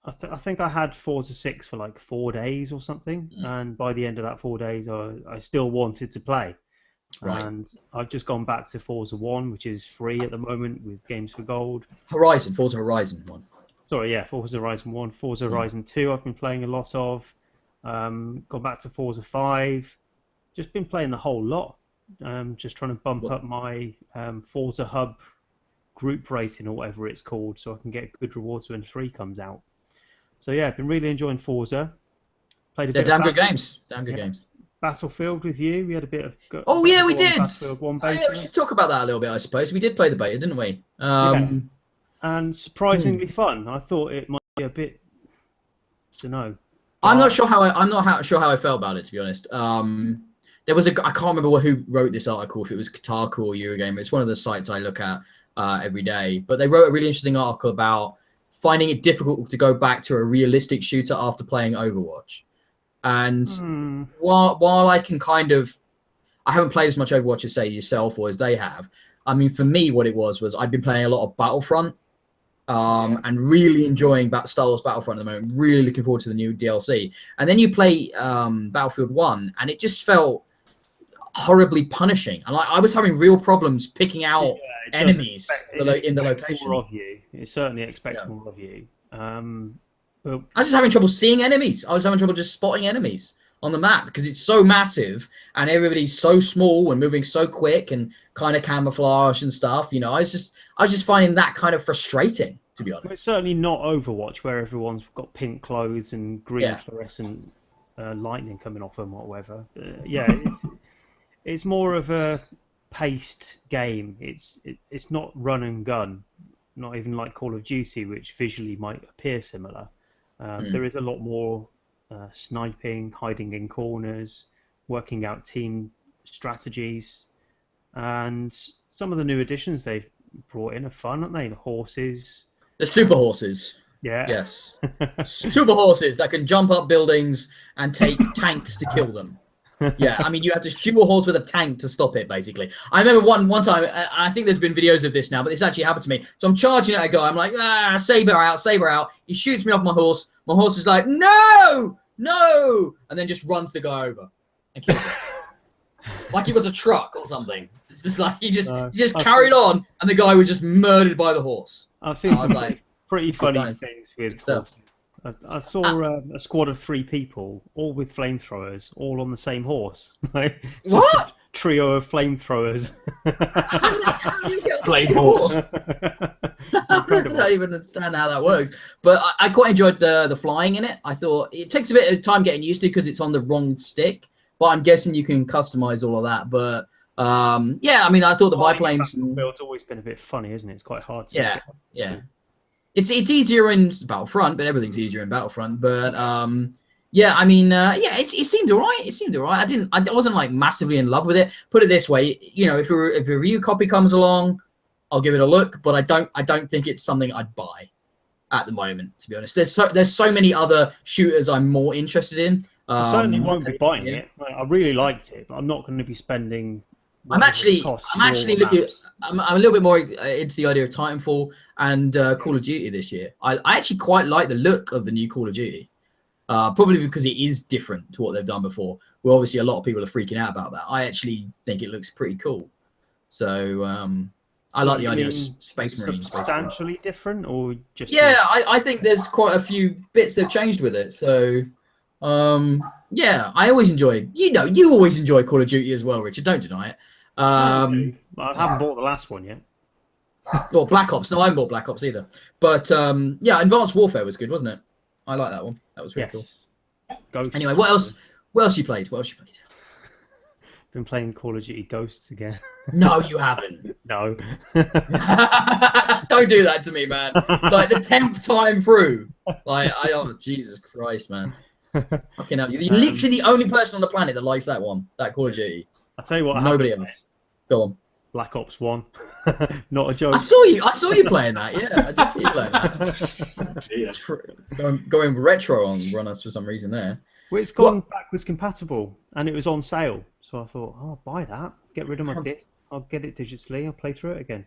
I think I had Forza 6 for like 4 days or something, and by the end of that 4 days, I still wanted to play. Right. And I've just gone back to Forza 1, which is free at the moment with Games for Gold. Forza Horizon 1. Sorry, yeah, Forza Horizon 1. Forza Horizon 2 I've been playing a lot of. Gone back to Forza 5. Just been playing the whole lot. Just trying to bump up my Forza Hub group rating or whatever it's called, so I can get good rewards when 3 comes out. So yeah, I've been really enjoying Forza. Played a bit. Damn good games. Damn good games. Battlefield with you. We had a bit of. Oh yeah, we did. Battlefield 1 beta. Yeah, we should talk about that a little bit, I suppose. We did play the beta, didn't we? Yeah. And surprisingly fun. I thought it might be a bit. I don't know. I'm not sure how I felt about it, to be honest. There was I can't remember who wrote this article, if it was Kotaku or Eurogamer. It's one of the sites I look at every day. But they wrote a really interesting article about finding it difficult to go back to a realistic shooter after playing Overwatch. And while I can I haven't played as much Overwatch as, say, yourself or as they have. I mean, for me, what it was I've been playing a lot of Battlefront and really enjoying Star Wars Battlefront at the moment. Really looking forward to the new DLC. And then you play Battlefield 1, and it just felt horribly punishing. And I was having real problems picking out enemies in the location. More of you. It certainly expects more of you. But I was just having trouble seeing enemies. I was having trouble just spotting enemies. on the map because it's so massive and everybody's so small and moving so quick and kind of camouflage and stuff. You know, I was just finding that kind of frustrating, to be honest. It's certainly not Overwatch where everyone's got pink clothes and green fluorescent lightning coming off them or whatever. Yeah, it's more of a paced game. It's not run and gun, not even like Call of Duty, which visually might appear similar. There is a lot more sniping, hiding in corners, working out team strategies, and some of the new additions they've brought in are fun, aren't they? Horses. The super horses. Yeah. Yes. Super horses that can jump up buildings and take tanks to kill them. Yeah, I mean, you have to shoot a horse with a tank to stop it, basically. I remember one time, I think there's been videos of this now, but this actually happened to me. So I'm charging at a guy. I'm like, saber out, saber out. He shoots me off my horse. My horse is like, no, no, and then just runs the guy over and kills him. Like he was a truck or something. It's just like he just carried on, and the guy was just murdered by the horse. I've seen some like, pretty funny things with stuff. I saw a squad of 3 people, all with flamethrowers, all on the same horse. Like, what? Trio of flamethrowers. Flame horse. I don't even understand how that works. But I quite enjoyed the flying in it. I thought it takes a bit of time getting used to because it's on the wrong stick. But I'm guessing you can customize all of that. But yeah, I mean, I thought the biplanes. It's always been a bit funny, isn't it? It's quite hard to. Yeah. It's easier in Battlefront, but everything's easier in Battlefront. But yeah, I mean, it seemed alright. It seemed alright. I wasn't like massively in love with it. Put it this way, you know, if a review copy comes along, I'll give it a look. But I don't think it's something I'd buy at the moment. To be honest, there's so many other shooters I'm more interested in. I certainly won't be buying it. I really liked it, but I'm not going to be spending. I'm actually looking. I'm a little bit more into the idea of Titanfall and Call of Duty this year. I actually quite like the look of the new Call of Duty, probably because it is different to what they've done before. Well, obviously a lot of people are freaking out about that. I actually think it looks pretty cool. So I like the idea of Space Marines. Substantially different, or just? Yeah, I think there's quite a few bits they've changed with it. So yeah, I always enjoy. You always enjoy Call of Duty as well, Richard. Don't deny it. I haven't bought the last one yet. Or Black Ops. No, I haven't bought Black Ops either. But yeah, Advanced Warfare was good, wasn't it? I like that one. That was really cool. Ghosts. Anyway, what else you played? Been playing Call of Duty Ghosts again. No, you haven't. No. Don't do that to me, man. Like the 10th time through. Like, Jesus Christ, man. Fucking hell. You're literally the only person on the planet that likes that one, that Call of Duty. I'll tell you what. Nobody else. Go on. Black Ops 1. Not a joke. I saw you playing that. Yeah, I did see you playing that. Going retro on us for some reason there. Well, it's gone backwards compatible, and it was on sale. So I thought, I'll buy that. Get rid of my disc. I'll get it digitally. I'll play through it again.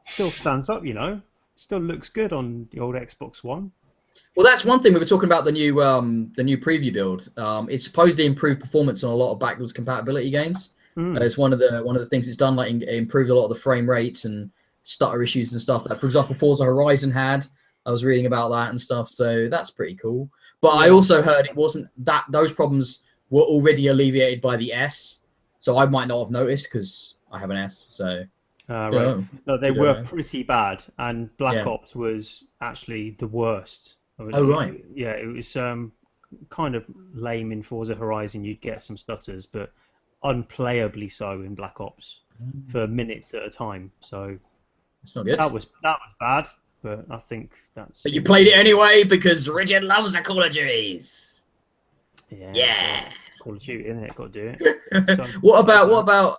Still stands up, you know. Still looks good on the old Xbox One. Well, that's one thing we were talking about the new preview build. It's supposedly improved performance on a lot of backwards compatibility games. It's one of the things it's done. Like it improved a lot of the frame rates and stutter issues and stuff that, for example, Forza Horizon had. I was reading about that and stuff, so that's pretty cool. But I also heard it wasn't that those problems were already alleviated by the S, so I might not have noticed because I have an S. So right, no, they were pretty bad, and Black Ops was actually the worst. Right. Yeah, it was kind of lame in Forza Horizon. You'd get some stutters, but unplayably so in Black Ops for minutes at a time. So it's not good. That was bad, but I think that's. But you played it anyway because Richard loves the Call of Duties. Yeah. Call of Duty, isn't it? Got to do it. So, what about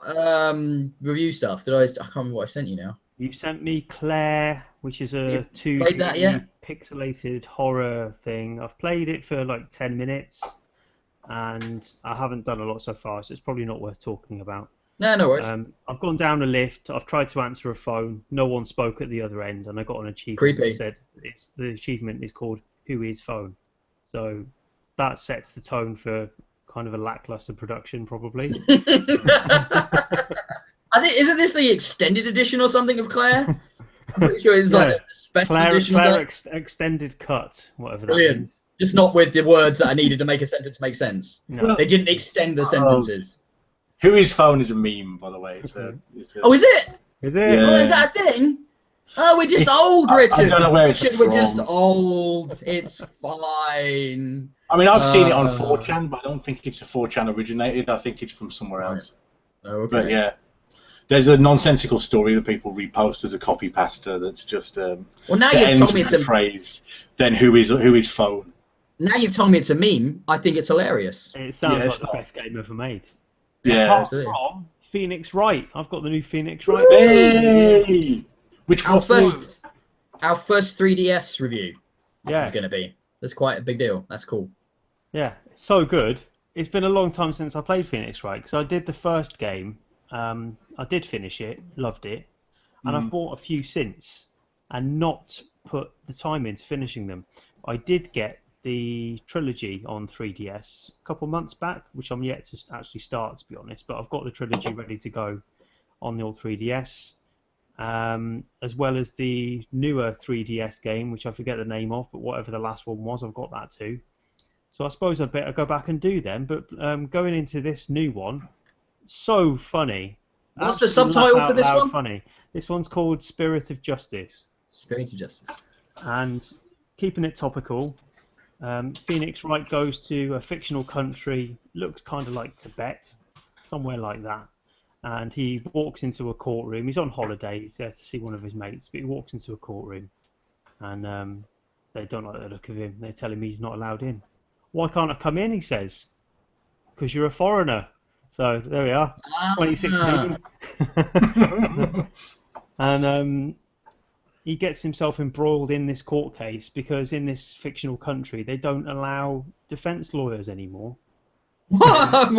review stuff? I can't remember what I sent you now. You've sent me Claire, which is a 2D pixelated horror thing. I've played it for like 10 minutes. And I haven't done a lot so far, so it's probably not worth talking about. No worries. I've gone down a lift. I've tried to answer a phone. No one spoke at the other end, and I got an achievement. Creepy. That said the achievement is called "Who is Phone?" So that sets the tone for kind of a lackluster production, probably. I think isn't this the extended edition or something of Claire? I'm pretty sure it's like a special edition. Claire extended cut, whatever that means. Just not with the words that are needed to make a sentence make sense. No. They didn't extend the sentences. Who is phone is a meme, by the way. Oh, is it? Is it? Yeah. Oh, is that a thing? Oh, we're just old, Richard. I don't know where it's Richard, from. we're just old. It's fine. I mean, I've seen it on 4chan, but I don't think it's a 4chan originated. I think it's from somewhere else. Oh, okay. But yeah, there's a nonsensical story that people repost as a copy pasta that's just well, now that you've ends told me with it's a a phrase. Then who is phone? now you've told me it's a meme. I think it's hilarious. It sounds it's like the best game ever made. Yeah. Apart Absolutely. from Phoenix Wright. I've got the new Phoenix Wright. Hey! Which Our was first 3DS review. This Yeah. is going to be. That's quite a big deal. That's cool. Yeah, it's so good. It's been a long time since I played Phoenix Wright because I did the first game. I did finish it, loved it, and I've bought a few since and not put the time into finishing them. I did get the trilogy on 3DS a couple months back, which I'm yet to actually start, to be honest, but I've got the trilogy ready to go on the old 3DS, as well as the newer 3DS game, which I forget the name of, but whatever the last one was, I've got that too. So I suppose I'd better go back and do them, but going into this new one, so funny. What's the Absolutely subtitle laugh for out this loud one? Funny. This one's called Spirit of Justice. Spirit of Justice. And keeping it topical, Phoenix Wright goes to a fictional country, looks kind of like Tibet, somewhere like that. And he walks into a courtroom. He's on holiday. He's there to see one of his mates, but he walks into a courtroom, and they don't like the look of him. They tell him he's not allowed in. Why can't I come in? He says. Because you're a foreigner. So there we are, 2016. And he gets himself embroiled in this court case because in this fictional country they don't allow defense lawyers anymore. What?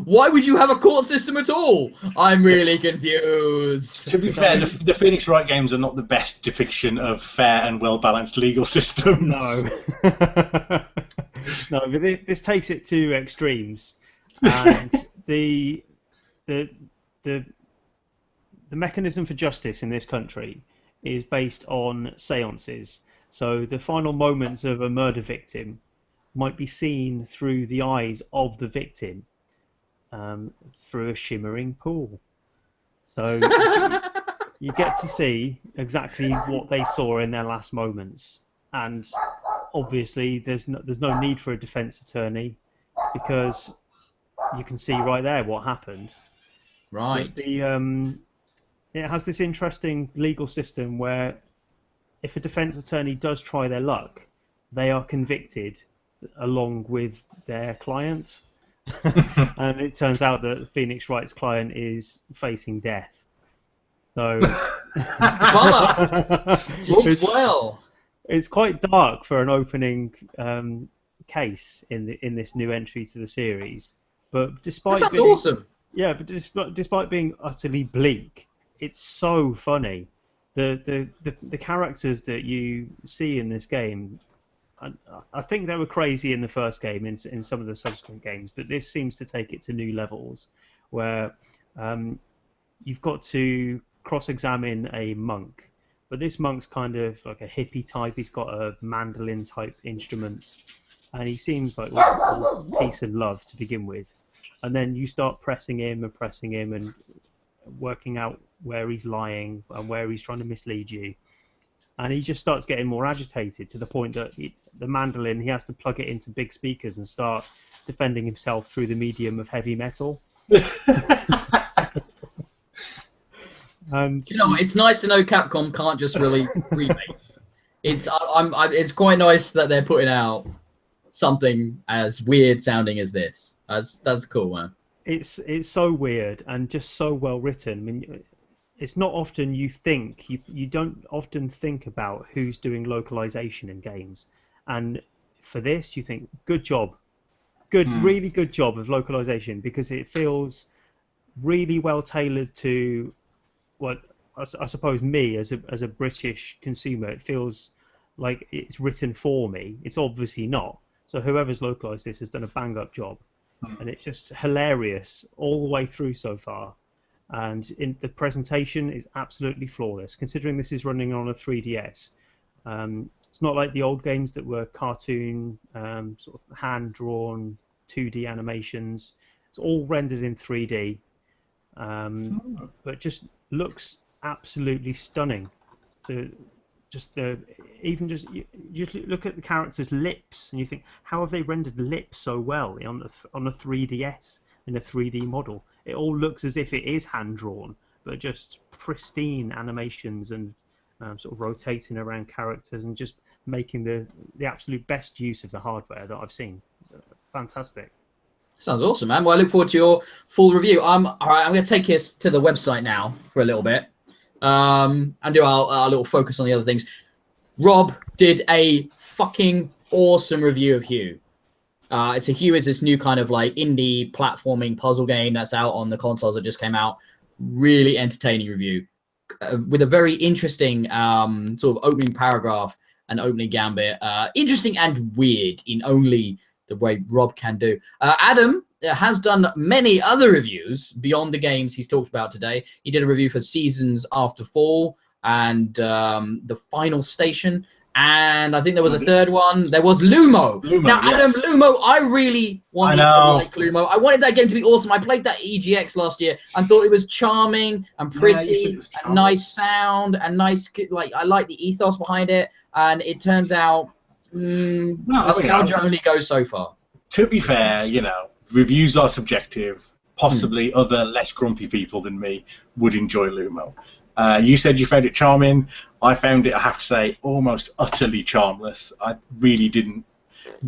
Why would you have a court system at all? I'm really confused. To be fair, the Phoenix Wright games are not the best depiction of fair and well-balanced legal systems. No. No, but this takes it to extremes, and the mechanism for justice in this country is based on seances. So the final moments of a murder victim might be seen through the eyes of the victim, through a shimmering pool. So you get to see exactly what they saw in their last moments, and obviously there's no need for a defense attorney because you can see right there what happened. Right. But it has this interesting legal system where if a defense attorney does try their luck, they are convicted along with their client. And it turns out that Phoenix Wright's client is facing death. So it's quite dark for an opening case in this new entry to the series. But despite that sounds awesome. Yeah, but despite being utterly bleak, it's so funny. The characters that you see in this game, I think they were crazy in the first game, in some of the subsequent games, but this seems to take it to new levels, where you've got to cross-examine a monk, but this monk's kind of like a hippie type. He's got a mandolin type instrument, and he seems like all peace and love to begin with, and then you start pressing him and working out where he's lying and where he's trying to mislead you. And he just starts getting more agitated to the point that the mandolin, he has to plug it into big speakers and start defending himself through the medium of heavy metal. And You know, it's nice to know Capcom can't just really remake. It's quite nice that they're putting out something as weird sounding as this. That's cool, man. it's so weird and just so well written. I mean, it's not often you don't often think about who's doing localization in games, and for this you think good job, really good job of localization, because it feels really well tailored to what I suppose me as a British consumer. It feels like it's written for me. It's obviously not. So whoever's localized this has done a bang up job, and it's just hilarious all the way through so far. And the presentation is absolutely flawless, considering this is running on a 3DS. It's not like the old games that were cartoon, sort of hand-drawn 2D animations. It's all rendered in 3D, but just looks absolutely stunning. Even just you look at the characters' lips and you think, how have they rendered lips so well on a 3DS in a 3D model? It all looks as if it is hand drawn, but just pristine animations and sort of rotating around characters and just making the absolute best use of the hardware that I've seen. Fantastic. Sounds awesome, man. Well, I look forward to your full review. All right, I'm going to take us to the website now for a little bit. And do our little focus on the other things. Rob did a fucking awesome review of Hue. Hue is this new kind of like indie platforming puzzle game that's out on the consoles that just came out. Really entertaining review with a very interesting sort of opening paragraph and opening gambit. Interesting and weird in only the way Rob can do. Adam has done many other reviews beyond the games he's talked about today. He did a review for Seasons After Fall and The Final Station. And I think there was a third one. There was Lumo. Now, Adam, yes. Lumo, I really wanted to like Lumo. I wanted that game to be awesome. I played that EGX last year and thought it was charming and pretty and nice sound and nice, like, I like the ethos behind it. And it turns out nostalgia only goes so far. To be fair, you know, reviews are subjective. Possibly other less grumpy people than me would enjoy Lumo. You said you found it charming. I found it, I have to say, almost utterly charmless. I really didn't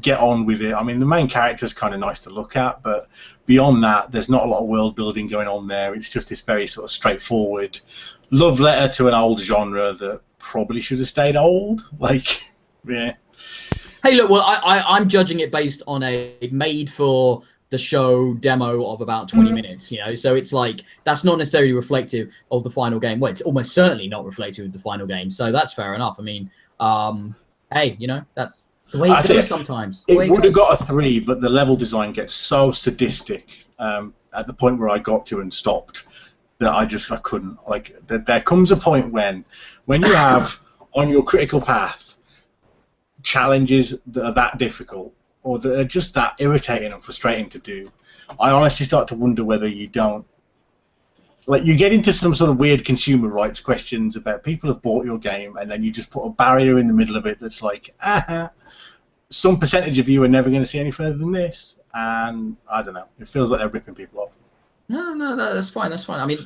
get on with it. I mean, the main character is kind of nice to look at, but beyond that, there's not a lot of world building going on there. It's just this very sort of straightforward love letter to an old genre that probably should have stayed old. Like, yeah. Hey, look, well, I'm judging it based on a made-for the show demo of about 20 minutes, you know, so it's like that's not necessarily reflective of the final game. Well, it's almost certainly not reflective of the final game, so that's fair enough. I mean, hey, you know, that's the way it goes sometimes. It would have got a 3, but the level design gets so sadistic at the point where I got to and stopped that I couldn't. Like, there comes a point when you have on your critical path challenges that are that difficult, or that are just that irritating and frustrating to do, I honestly start to wonder whether you don't... Like, you get into some sort of weird consumer rights questions about people have bought your game, and then you just put a barrier in the middle of it that's like, some percentage of you are never going to see any further than this, and I don't know, it feels like they're ripping people off. No, that's fine. That's fine. I mean,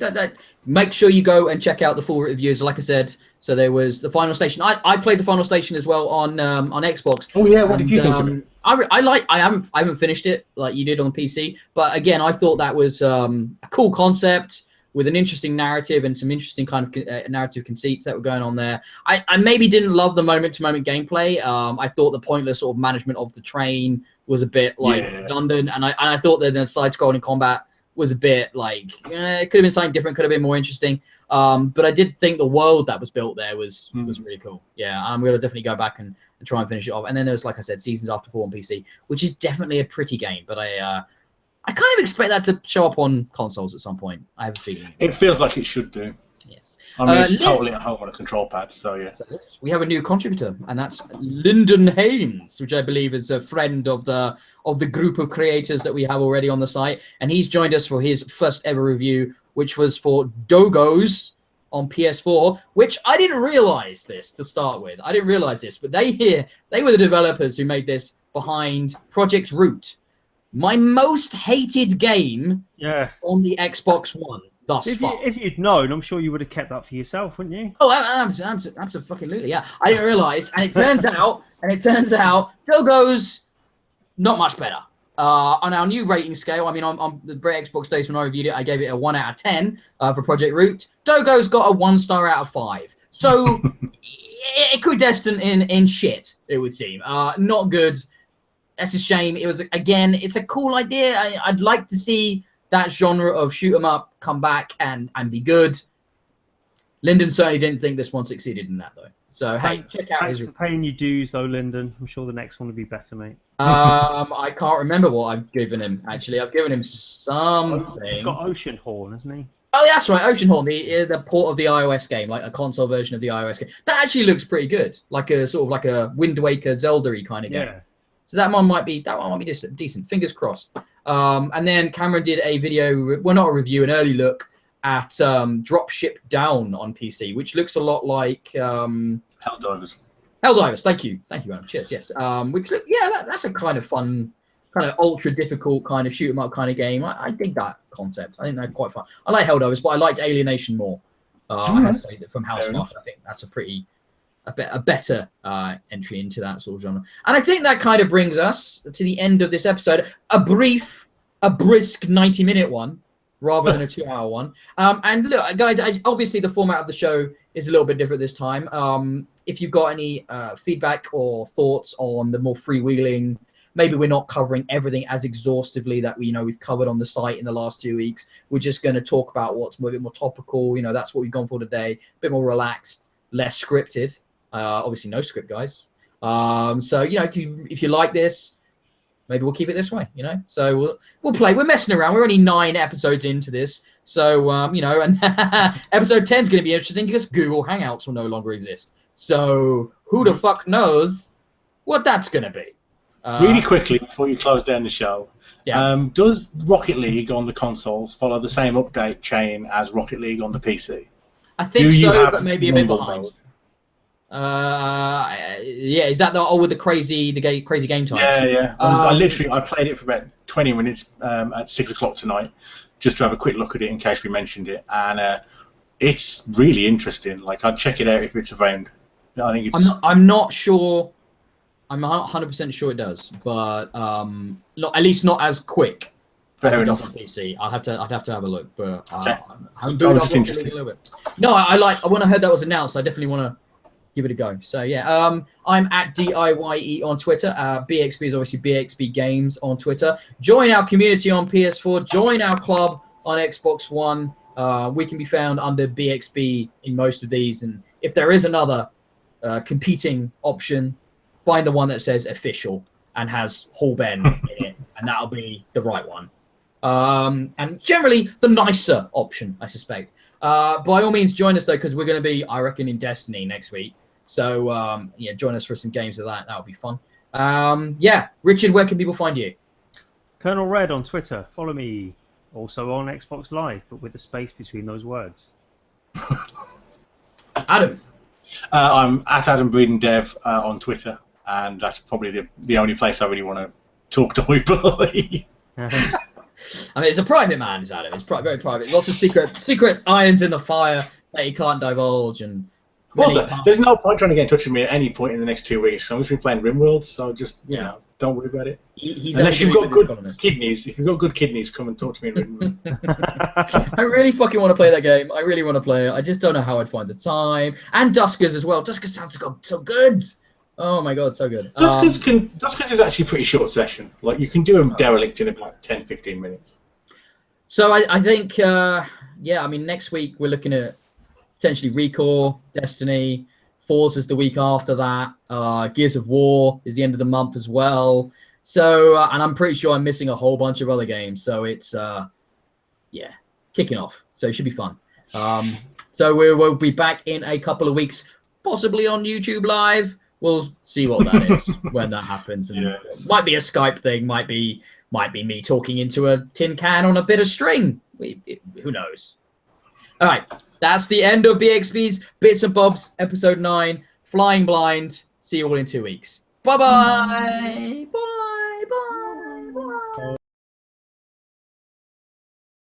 make sure you go and check out the full reviews. Like I said, so there was The Final Station. I played The Final Station as well on Xbox. Oh yeah, what did you think of it? I haven't finished it like you did on PC, but again, I thought that was a cool concept with an interesting narrative and some interesting kind of narrative conceits that were going on there. I maybe didn't love the moment-to-moment gameplay. I thought the pointless sort of management of the train was a bit like redundant, and I thought that the side-scrolling combat was a bit like, it could have been something different, could have been more interesting. But I did think the world that was built there was really cool. Yeah, I'm going to definitely go back and try and finish it off. And then there's, like I said, Seasons After Fall on PC, which is definitely a pretty game. But I kind of expect that to show up on consoles at some point. I have a feeling. It feels like it should do. Yes. I mean, it's totally at home on a control pad, so yeah. So we have a new contributor, and that's Lyndon Haynes, which I believe is a friend of the group of creators that we have already on the site. And he's joined us for his first ever review, which was for Dogos on PS4, which I didn't realize this to start with. I didn't realize this, but they were the developers who made this behind Project Root, my most hated game on the Xbox One. If you'd known, I'm sure you would have kept that for yourself, wouldn't you? Oh, absolutely, yeah. I didn't realize, and it turns out, Dogos not much better. On our new rating scale, I mean, on the Xbox days when I reviewed it, I gave it a 1 out of 10 for Project Root. Dogos got a 1 star out of 5. So equidistant in shit, it would seem. Not good. That's a shame. It was, again, it's a cool idea. I'd like to see that genre of shoot 'em up come back and be good. Lyndon certainly didn't think this one succeeded in that, though. So hey, check out his. Thanks for paying your dues, though, Lyndon. I'm sure the next one will be better, mate. I can't remember what I've given him. Actually, I've given him something. He's got Ocean Horn, hasn't he? Oh that's right, Oceanhorn, the port of the iOS game, like a console version of the iOS game. That actually looks pretty good, like a sort of like a Wind Waker Zelda-y kind of game. Yeah. So that one might be decent. Fingers crossed. And then Cameron did a video, well, not a review, an early look at Dropship Down on PC, which looks a lot like Helldivers. Helldivers. Thank you, man. Cheers. Yes. Which that's a kind of fun, kind of ultra difficult kind of shoot 'em up kind of game. I dig that concept. I think they're quite fun. I like Helldivers, but I liked Alienation more. I have to say that from Housemarque, I think that's a better entry into that sort of genre. And I think that kind of brings us to the end of this episode. A brisk 90-minute one rather than a 2-hour one. And look, guys, obviously the format of the show is a little bit different this time. If you've got any feedback or thoughts on the more freewheeling, maybe we're not covering everything as exhaustively that we've covered on the site in the last 2 weeks. We're just going to talk about what's a bit more topical. That's what we've gone for today. A bit more relaxed, less scripted. Obviously, no script, guys. So if you like this, maybe we'll keep it this way. So we'll play. We're messing around. We're only 9 episodes into this, so and episode 10 is going to be interesting because Google Hangouts will no longer exist. So who the fuck knows what that's going to be? Really quickly before you close down the show, does Rocket League on the consoles follow the same update chain as Rocket League on the PC? I think so, but maybe a bit behind. Mode? Is that with the crazy game times? Yeah. I played it for about 20 minutes at 6 o'clock tonight, just to have a quick look at it in case we mentioned it, and it's really interesting. Like, I'd check it out if it's around. I think it's. I'm not sure. I'm not 100% sure it does, but at least not as quick as it does on PC. I'd have to have a look, but I haven't booted up Rocket League a little bit. No, when I heard that was announced, I definitely want to give it a go. So yeah, I'm at DIYE on Twitter. Bxb is obviously BXB Games on Twitter. Join our community on PS4. Join our club on Xbox One. We can be found under Bxb in most of these, and if there is another competing option, find the one that says official and has Hall Ben in it, and that'll be the right one. And generally the nicer option, I suspect. By all means, join us though, because we're going to be, I reckon, in Destiny next week. So join us for some games of that. That'll be fun. Richard, where can people find you? Colonel Red on Twitter. Follow me. Also on Xbox Live, but with a space between those words. Adam. I'm at Adam Breeden Dev on Twitter, and that's probably the only place I really want to talk to people. I mean, it's a private man, is Adam. It's very private. Lots of secret irons in the fire that he can't divulge. And also, there's no point trying to get in touch with me at any point in the next 2 weeks. I'm just been playing RimWorld, so just don't worry about it. Unless you've got good kidneys, if you've got good kidneys, come and talk to me in RimWorld. I really fucking want to play that game. I really want to play it. I just don't know how I'd find the time. And Duskers as well. Duskers sounds so good. Oh my god, so good. Duskers is actually a pretty short session. Like, you can do a derelict in about 10-15 minutes. So I think, I mean, next week we're looking at potentially Recore, Destiny, Forza's the week after that. Gears of War is the end of the month as well. So, and I'm pretty sure I'm missing a whole bunch of other games. So it's, kicking off. So it should be fun. So we'll be back in a couple of weeks, possibly on YouTube Live. We'll see what that is when that happens. And might be a Skype thing. Might be me talking into a tin can on a bit of string. Who knows? All right. That's the end of Bxb'S Bits and Bobs, episode 9. Flying Blind. See you all in 2 weeks. Bye-bye. Bye.